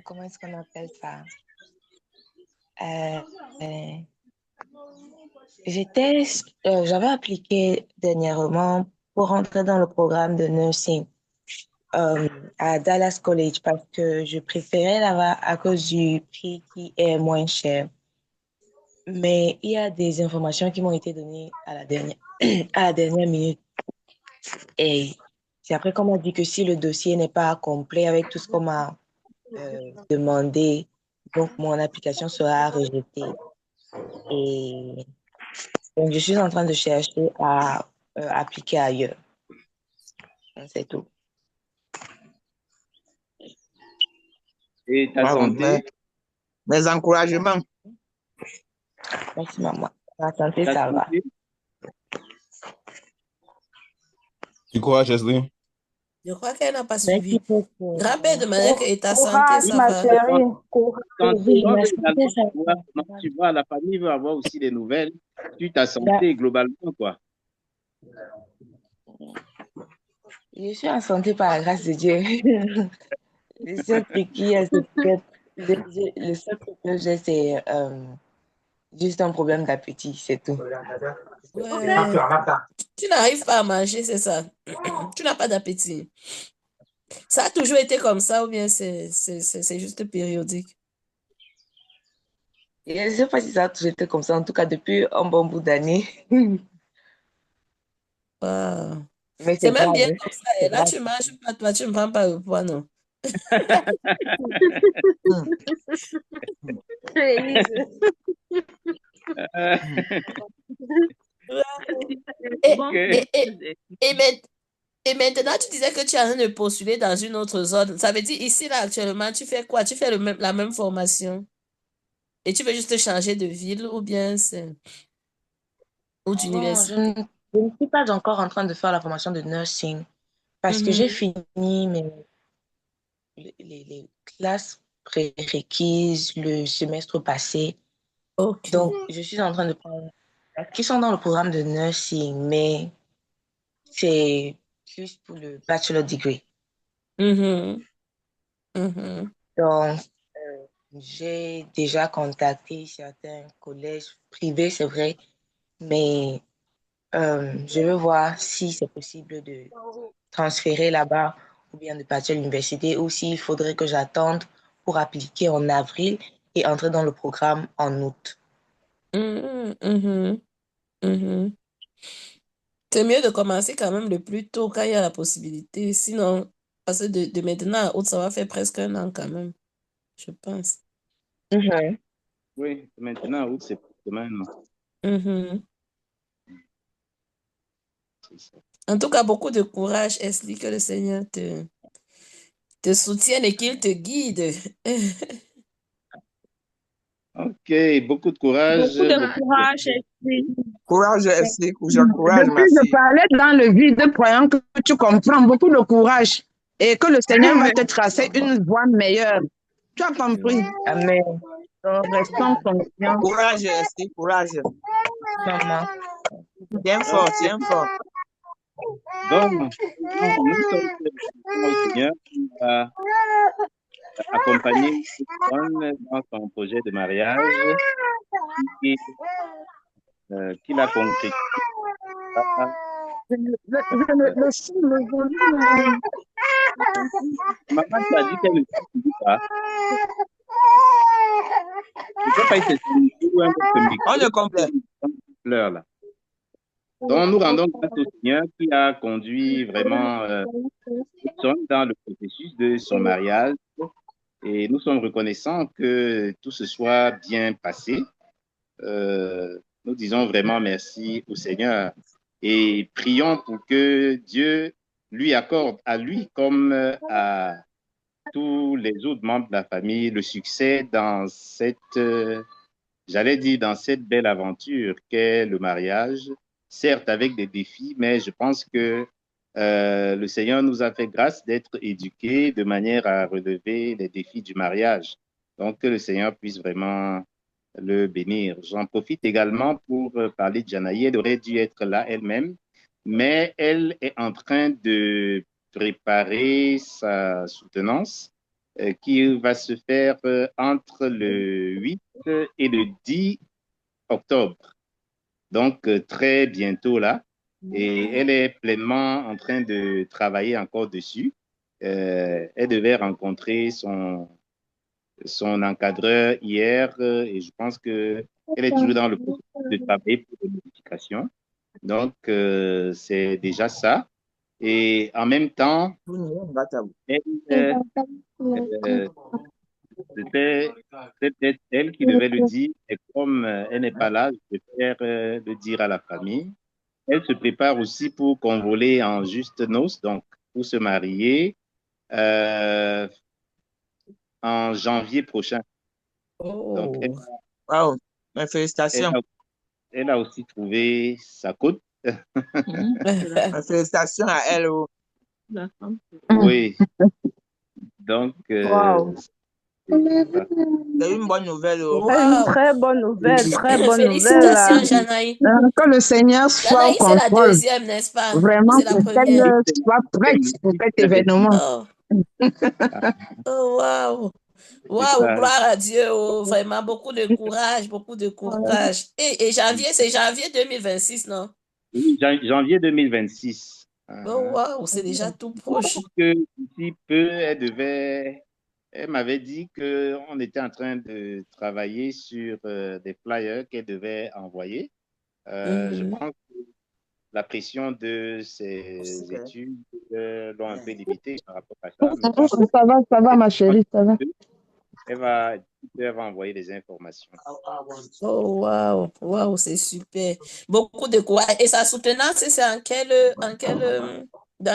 comment est-ce qu'on appelle ça? Euh, euh, j'avais appliqué dernièrement pour rentrer dans le programme de nursing à Dallas College parce que je préférais là-bas à cause du prix qui est moins cher. Mais il y a des informations qui m'ont été données à la dernière minute. Et c'est après qu'on m'a dit que si le dossier n'est pas complet avec tout ce qu'on m'a demandé, donc mon application sera rejetée. Et donc, je suis en train de chercher à appliquer ailleurs. C'est tout. Et ta Bravo, santé? mes encouragements. Merci, maman. La santé, Ta ça va. santé? Du courage, Leslie. Je crois qu'elle n'a pas Merci suivi. beaucoup. Grand-père demandait que et ta santé, Courage, ça ma va. chérie. Courage. Santé, Oui, on ma veut santé, également ça savoir va. comment tu vas. La famille veut avoir aussi des nouvelles sur ta Bah, santé globalement, quoi. je suis en santé par la grâce de Dieu. Le seul truc qui est, c'est peut-être- le seul truc que j'ai, c'est juste un problème d'appétit, c'est tout. Ouais. Tu n'arrives pas à manger, c'est ça. Tu n'as pas d'appétit. Ça a toujours été comme ça ou bien c'est juste périodique? Et je ne sais pas si ça a toujours été comme ça, en tout cas depuis un bon bout d'années. Wow. Mais C'est c'est même grave, bien hein. comme ça. Et C'est là, grave. tu manges pas, toi, tu ne prends pas le poids, non? Élise. Et, Bon, et maintenant, tu disais que tu es en train de postuler dans une autre zone. Ça veut dire ici, là, actuellement, tu fais quoi? Tu fais la même formation et tu veux juste changer de ville ou bien c'est ou Bon, d'université? je ne suis pas encore en train de faire la formation de nursing parce que j'ai Mhm. fini les classes prérequises le semestre passé. Ok. Donc, je suis en train de prendre qui sont dans le programme de nursing, mais c'est plus pour le bachelor degree. Mhm. Mhm. Donc, j'ai déjà contacté certains collèges privés, c'est vrai, mais je veux voir si c'est possible de transférer là-bas ou bien de partir à l'université ou s'il faudrait que j'attende pour appliquer en avril et entrer dans le programme en août. Mhm. Mhm. Mhm. C'est mieux de commencer quand même le plus tôt quand il y a la possibilité. Sinon, parce que de maintenant à août, ça va faire presque un an quand même, je pense. Mhm. Oui, maintenant, août, c'est demain, non? Mhm. C'est ça. En tout cas, beaucoup de courage, Esli, que le Seigneur te soutienne et qu'il te guide. Ok, beaucoup de courage. Beaucoup de Beaucoup courage, Esther. Courage, Esther. Courage, ma Depuis, je fille. parlais dans le vide, croyant que tu comprends. Beaucoup de courage. Et que le Seigneur va te tracer une voie meilleure. Tu as compris? Amen. Donc, restons confiants. Courage, Esther. Courage. Maman. Tiens fort, tiens fort. Donc, nous sommes au Seigneur qui va accompagner John dans son projet de mariage et qu'il a concrétisé. Le son, le volume. Maman, tu as dit qu'elle ne suffit pas. Je ne sais pas si c'est une ou un autre On micro est complet. qui pleure là. Donc, nous rendons grâce au Seigneur qui a conduit vraiment tout sommes dans le processus de son mariage et nous sommes reconnaissants que tout se soit bien passé. Nous disons vraiment merci au Seigneur et prions pour que Dieu lui accorde à lui comme à tous les autres membres de la famille le succès dans cette, j'allais dire, dans cette belle aventure qu'est le mariage, certes avec des défis, mais je pense que le Seigneur nous a fait grâce d'être éduqués de manière à relever les défis du mariage. Donc, que le Seigneur puisse vraiment le bénir. J'en profite également pour parler de Janaï. Elle aurait dû être là elle-même, mais elle est en train de préparer sa soutenance qui va se faire entre le 8 et le 10 octobre. Donc, très bientôt là. Et elle est pleinement en train de travailler encore dessus. Elle devait rencontrer son encadreur hier et je pense qu'elle est toujours dans le processus de travailler pour les modifications. Donc, c'est déjà ça. Et en même temps, c'était peut-être elle qui devait le dire, et comme elle n'est pas là, je préfère le dire à la famille. Elle se prépare aussi pour convoler en juste noces, donc pour se marier en janvier prochain. Donc, Wow, mes félicitations. Elle a aussi trouvé sa côte. Mes félicitations à elle. Oui. Donc, Wow. C'est une bonne nouvelle. C'est une très bonne nouvelle, très bonne nouvelle. Félicitations, Janaï. Que le Seigneur soit au Janaï, c'est la contrôle. deuxième, n'est-ce pas? Vraiment, C'est la pour qu'elle première. soit prête pour cet événement. Oh, waouh. Waouh, gloire à Dieu. Oh, vraiment, beaucoup de courage, beaucoup de courage. Et janvier, c'est janvier 2026, non? Oui, janvier 2026. Oh, waouh, c'est déjà tout proche. Que d'ici peu, elle m'avait dit qu'on était en train de travailler sur des flyers qu'elle devait envoyer. Je pense que la pression de ses études l'ont un peu limitée par rapport à ça. Ça va, ma chérie, ça va. Elle va envoyer des informations. Oh, waouh, waouh, c'est super. Beaucoup de courage. Et sa soutenance, c'est dans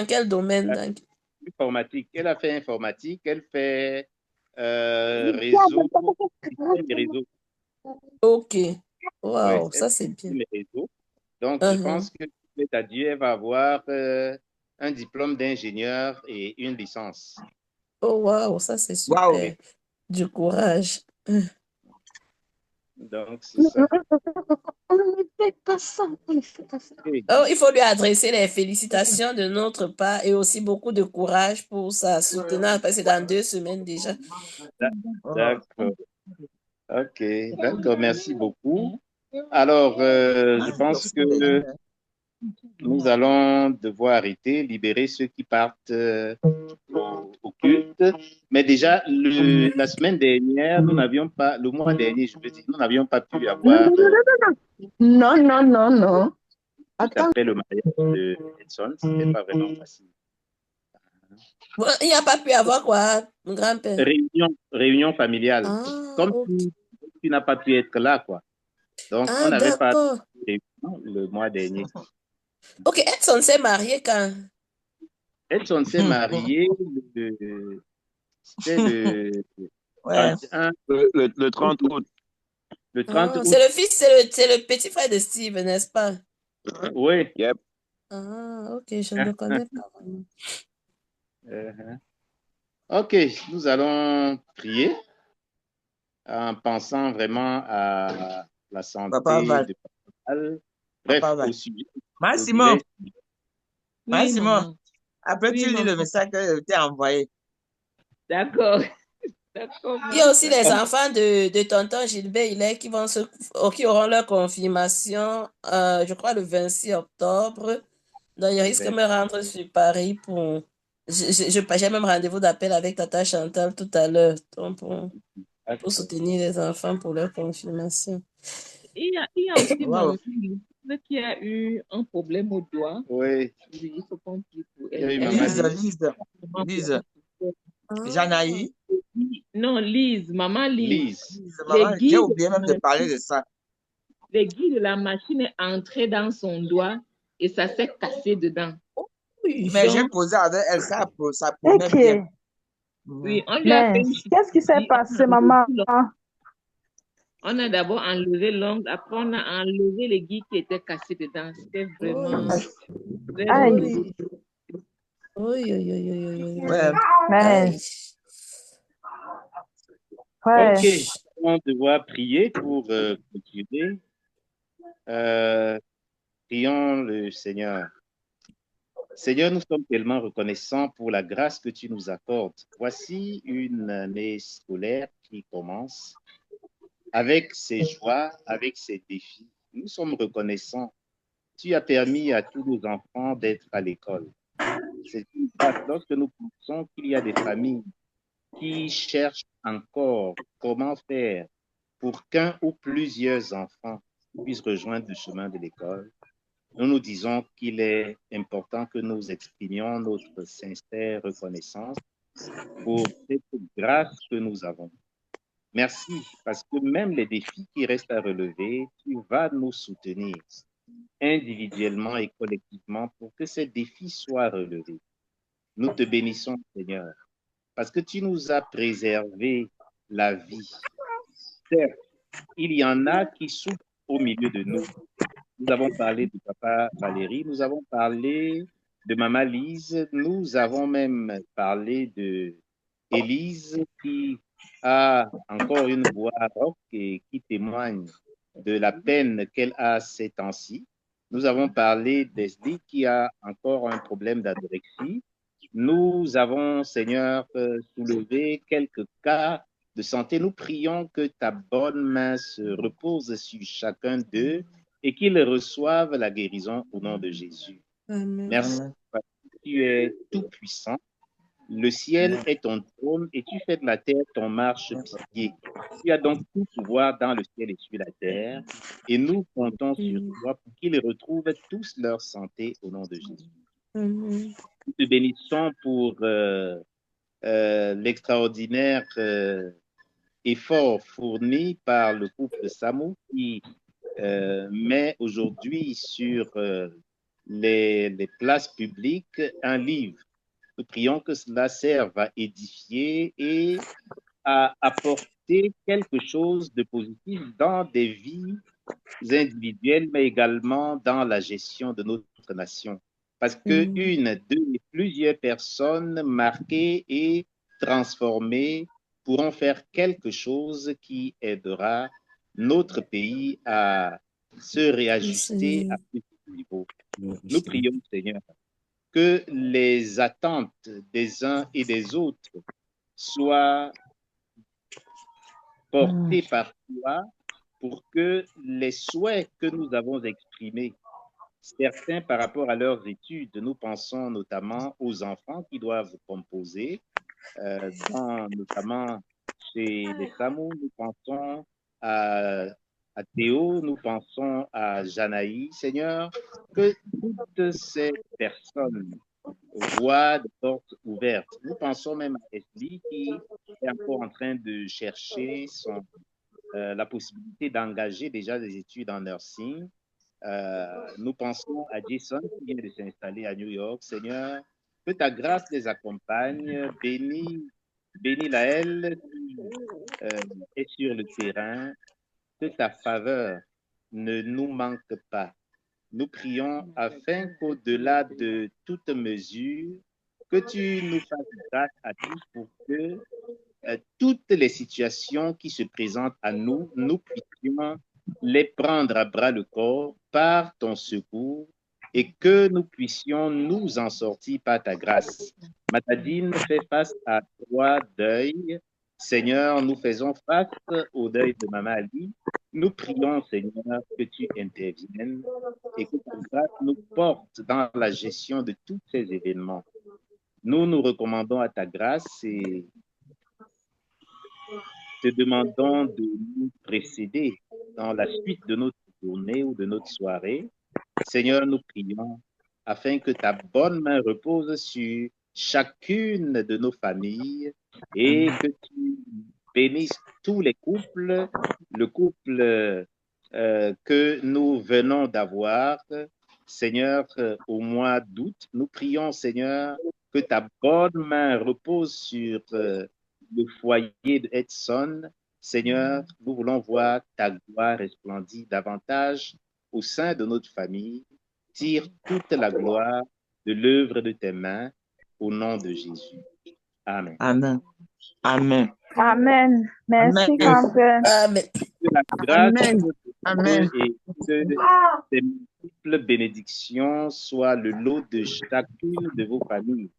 quel domaine? Informatique. Elle a fait informatique. Elle fait réseau. Ok. Waouh, Ouais, ça c'est bien. Les réseaux. Donc, je pense que à Dieu, elle va avoir un diplôme d'ingénieur et une licence. Oh, waouh, ça c'est super. Wow. Du courage. Donc, c'est ça. Oh, il faut lui adresser les félicitations de notre part et aussi beaucoup de courage pour sa soutenance parce que c'est dans 2 semaines déjà. D'accord. Ok, d'accord, merci beaucoup. Alors, je pense que nous allons devoir arrêter, libérer ceux qui partent au culte. Mais déjà, la semaine dernière, nous n'avions pas, le mois dernier, je veux dire, nous n'avions pas pu avoir. Non. Attends. Le mariage de Edson, ce n'était pas vraiment facile. Il n'y a pas pu avoir quoi, mon grand-père? Réunion familiale. Comme tu n'as pas pu être là, quoi. Donc, on n'avait pas réunion le mois dernier. Ok, Edson s'est marié quand? Edson s'est marié le 30 août. Le 30 août. C'est le fils, c'est le petit frère de Steve, n'est-ce pas? Oui. Yep. Ok, je ne le connais pas vraiment. Ok, nous allons prier en pensant vraiment à la santé de Pascal. Bref, au sujet. Maximum. Après, tu lis le message que je t'ai envoyé. D'accord. Il y a aussi les enfants de tonton Gilbert qui auront leur confirmation, je crois, le 26 octobre. Donc, ils risquent de me rendre sur Paris pour... J'ai même rendez-vous d'appel avec Tata Chantal tout à l'heure pour soutenir les enfants pour leur confirmation. Il y a aussi maman qui a eu un problème au doigt. Oui. Il faut qu'on prie pour elle. Lise. Janaï. Non, Lise, maman Lise. Lise, maman, j'ai oublié même de parler de ça. L'aiguille de la machine est entrée dans son doigt et ça s'est cassé dedans. Mais j'ai posé avec elle, ça promet bien. Oui, on lui a fait une qu'est-ce qui s'est passé, maman? On a d'abord enlevé l'ongle, après on a enlevé l'aiguille qui était cassée dedans. C'était vraiment très douloureux. Ok, on devoir prier pour continuer. Prions le Seigneur. Seigneur, nous sommes tellement reconnaissants pour la grâce que tu nous accordes. Voici une année scolaire qui commence avec ses joies, avec ses défis. Nous sommes reconnaissants. Tu as permis à tous nos enfants d'être à l'école. C'est une grâce lorsque nous pensons qu'il y a des familles qui cherchent encore comment faire pour qu'un ou plusieurs enfants puissent rejoindre le chemin de l'école. Nous nous disons qu'il est important que nous exprimions notre sincère reconnaissance pour cette grâce que nous avons. Merci, parce que même les défis qui restent à relever, tu vas nous soutenir individuellement et collectivement pour que ces défis soient relevés. Nous te bénissons, Seigneur, parce que tu nous as préservé la vie. Certes, il y en a qui souffrent au milieu de nous. Nous avons parlé de papa Valérie, nous avons parlé de maman Lise, nous avons même parlé de Élise qui a encore une voix rauque et qui témoigne de la peine qu'elle a ces temps-ci. Nous avons parlé d'Esli qui a encore un problème d'anorexie. Nous avons, Seigneur, soulevé quelques cas de santé. Nous prions que ta bonne main se repose sur chacun d'eux et qu'ils reçoivent la guérison au nom de Jésus. Amen. Merci parce que tu es tout-puissant. Le ciel est ton trône et tu fais de la terre ton marchepied. Tu as donc tout pouvoir dans le ciel et sur la terre et nous comptons sur toi pour qu'ils retrouvent tous leur santé au nom de Jésus. Amen. Nous te bénissons pour l'extraordinaire effort fourni par le couple Samou qui met aujourd'hui sur les places publiques un livre. Nous prions que cela serve à édifier et à apporter quelque chose de positif dans des vies individuelles, mais également dans la gestion de notre nation. Parce que une, deux et plusieurs personnes marquées et transformées pourront faire quelque chose qui aidera notre pays à se réajuster à plus haut niveau. Nous prions, Seigneur, que les attentes des uns et des autres soient portées par toi pour que les souhaits que nous avons exprimés, certains par rapport à leurs études, nous pensons notamment aux enfants qui doivent composer, notamment chez les Samou, nous pensons à Théo, nous pensons à Janaï, Seigneur, que toutes ces personnes voient des portes ouvertes. Nous pensons même à Esli qui est encore en train de chercher la possibilité d'engager déjà des études en nursing. Nous pensons à Jason qui vient de s'installer à New York. Seigneur, que ta grâce les accompagne. Bénis Laëlle qui est sur le terrain. Que ta faveur ne nous manque pas. Nous prions afin qu'au-delà de toute mesure, que tu nous fasses grâce à tous pour que toutes les situations qui se présentent à nous, nous puissions les prendre à bras le corps par ton secours et que nous puissions nous en sortir par ta grâce. Matadine fait face à 3 deuils. Seigneur, nous faisons face au deuil de Maman Ali. Nous prions, Seigneur, que tu interviennes et que ta grâce nous porte dans la gestion de tous ces événements. Nous nous recommandons à ta grâce et te demandons de nous précéder dans la suite de notre journée ou de notre soirée. Seigneur, nous prions afin que ta bonne main repose sur chacune de nos familles et que tu bénisses tous les couples, le couple que nous venons d'avoir, Seigneur, au mois d'août. Nous prions, Seigneur, que ta bonne main repose sur le foyer de Edson. Seigneur, nous voulons voir ta gloire resplendir davantage au sein de notre famille. Tire toute la gloire de l'œuvre de tes mains au nom de Jésus. Amen. Amen. Amen. Amen. Merci, Amen. grand-père. Amen. Que la grâce Amen. de Amen. Dieu et que tes multiples bénédictions soient le lot de chacune de vos familles.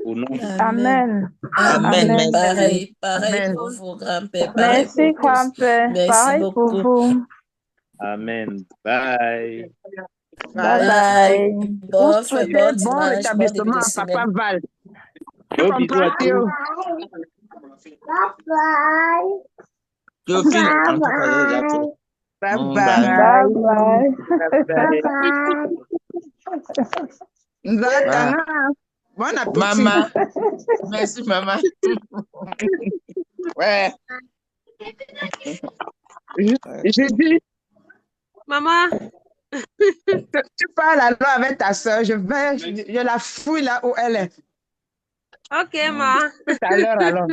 Au nom de Amen. Amen. Amen. Pareil Amen. pour vous, grand-père. Pareil Merci, pour tous. grand-père. Merci Pareil pour beaucoup. vous. Amen. Bye. Bye Bye. bye. Bon, Pour souhaiter bon bon dimanche, bon début rétablissement de à Papa semaine. Val. Tu Gros bisous à comprends, Théo? tous. Théophile, en tout cas, il a fait. Bye Bye. Bye bye. bye. Nzakana. Bon appétit. Maman, merci maman. Ouais. Je dis, Maman, tu parles alors avec ta soeur, je la fouille là où elle est. ok, ma. Tout à l'heure alors.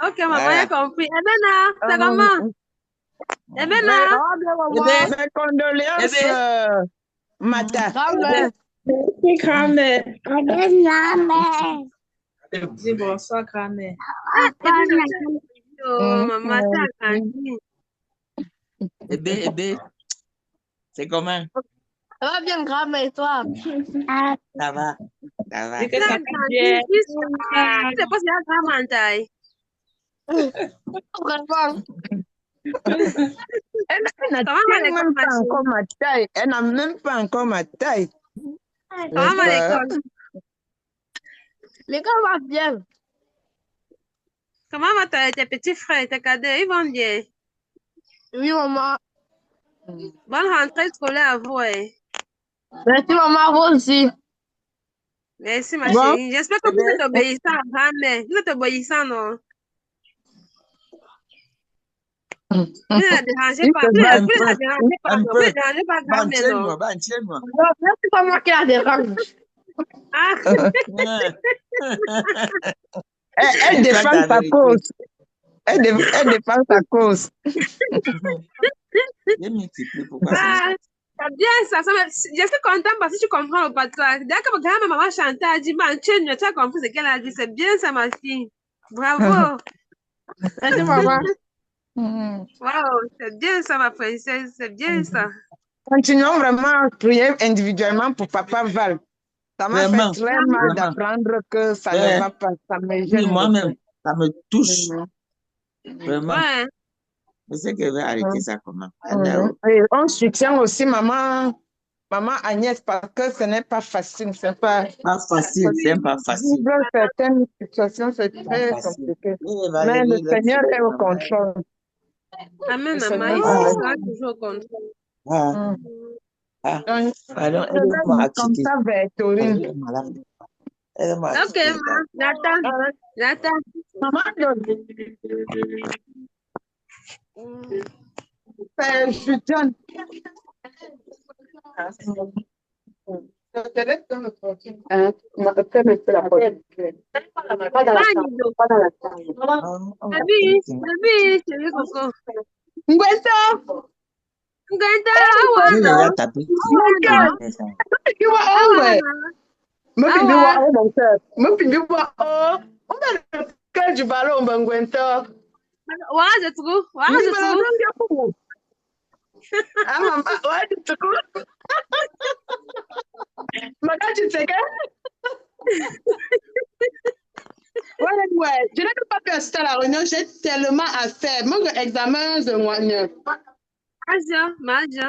Ok, maman, Voilà. j'ai compris. Eh ben, là, c'est comment? Eh ben, là. Mes condoléances, Mata. Merci, grand-mère. Dis bonsoir, grand-mère. Oh, maman, t'as grandi. Bébé, c'est comment? Ça va bien, grand-mère, et toi? Ça va. Ça va. Dis que T'as ça va grandi. bien. C'est pas si la grand taille. Vraiment. Elle n'a Comment va même pas l'école, encore ma taille. Elle n'a même pas encore ma taille. Comment va l'école? L'école va bien. Comment va tes petits frères, tes cadets? Ils vont bien. Oui, maman. Bonne rentrée scolaire à vous. Hein. Merci, maman, vous aussi. Merci, ma Bon, chérie. J'espère que vous êtes obéissant à grand-mère. Vous êtes obéissant, non? Vous ne la dérangez pas. Vous ne la dérangez pas. Un Vous peu. ne dérangez pas grand-mère, non? Tiens-moi. Non, c'est pas moi qui la dérange. Ah, elle défend sa cause. Elle défend sa cause. Il est multiplié, pourquoi c'est ah, c'est bien ça. Je suis contente parce que tu comprends le patron. Dès que ma maman chantait, elle dit, man, tu as compris ce qu'elle a dit. C'est bien ça, ma fille. Bravo. Merci, maman. Wow, c'est bien ça, ma princesse. C'est bien ça. Continuons vraiment à prier individuellement pour Papa Val. Ça m'a Vraiment. fait très mal d'apprendre que ça ne va pas. Ça me gêne. Oui, moi-même, ça me touche. Mhm. Vraiment. Ouais. Je sais qu'elle va arrêter ça comment. Et on soutient aussi maman Agnès parce que ce n'est pas facile. C'est pas facile, c'est pas facile. Vivre certaines situations, c'est très compliqué. Mais le Seigneur est au contrôle. Amen, Le maman. Seigneur Il est- sera toujours au contrôle. Donc, Alors, je vais dire comme ça vers Taurine. Ok, ma. Nathan. Maman, je donne. Je te laisse dans le tranquille. Pas dans la chambre. Pas dans la chambre. Baby, c'est lui, Coco. Ngwenta! Ngwenta, Il awana. a tapé. Kiwa owe. Mupimbi wa o mon cœur. Mupimbi wa o. On va le cœur du ballon, Ngwenta. Wala je tugu, wala je tugu. Ah maman, ouais, tu te cours. Maman, tu sais que? Ouais, je n'ai pas pu assister à la réunion, j'ai tellement à faire. Mon examen de moi. Maja.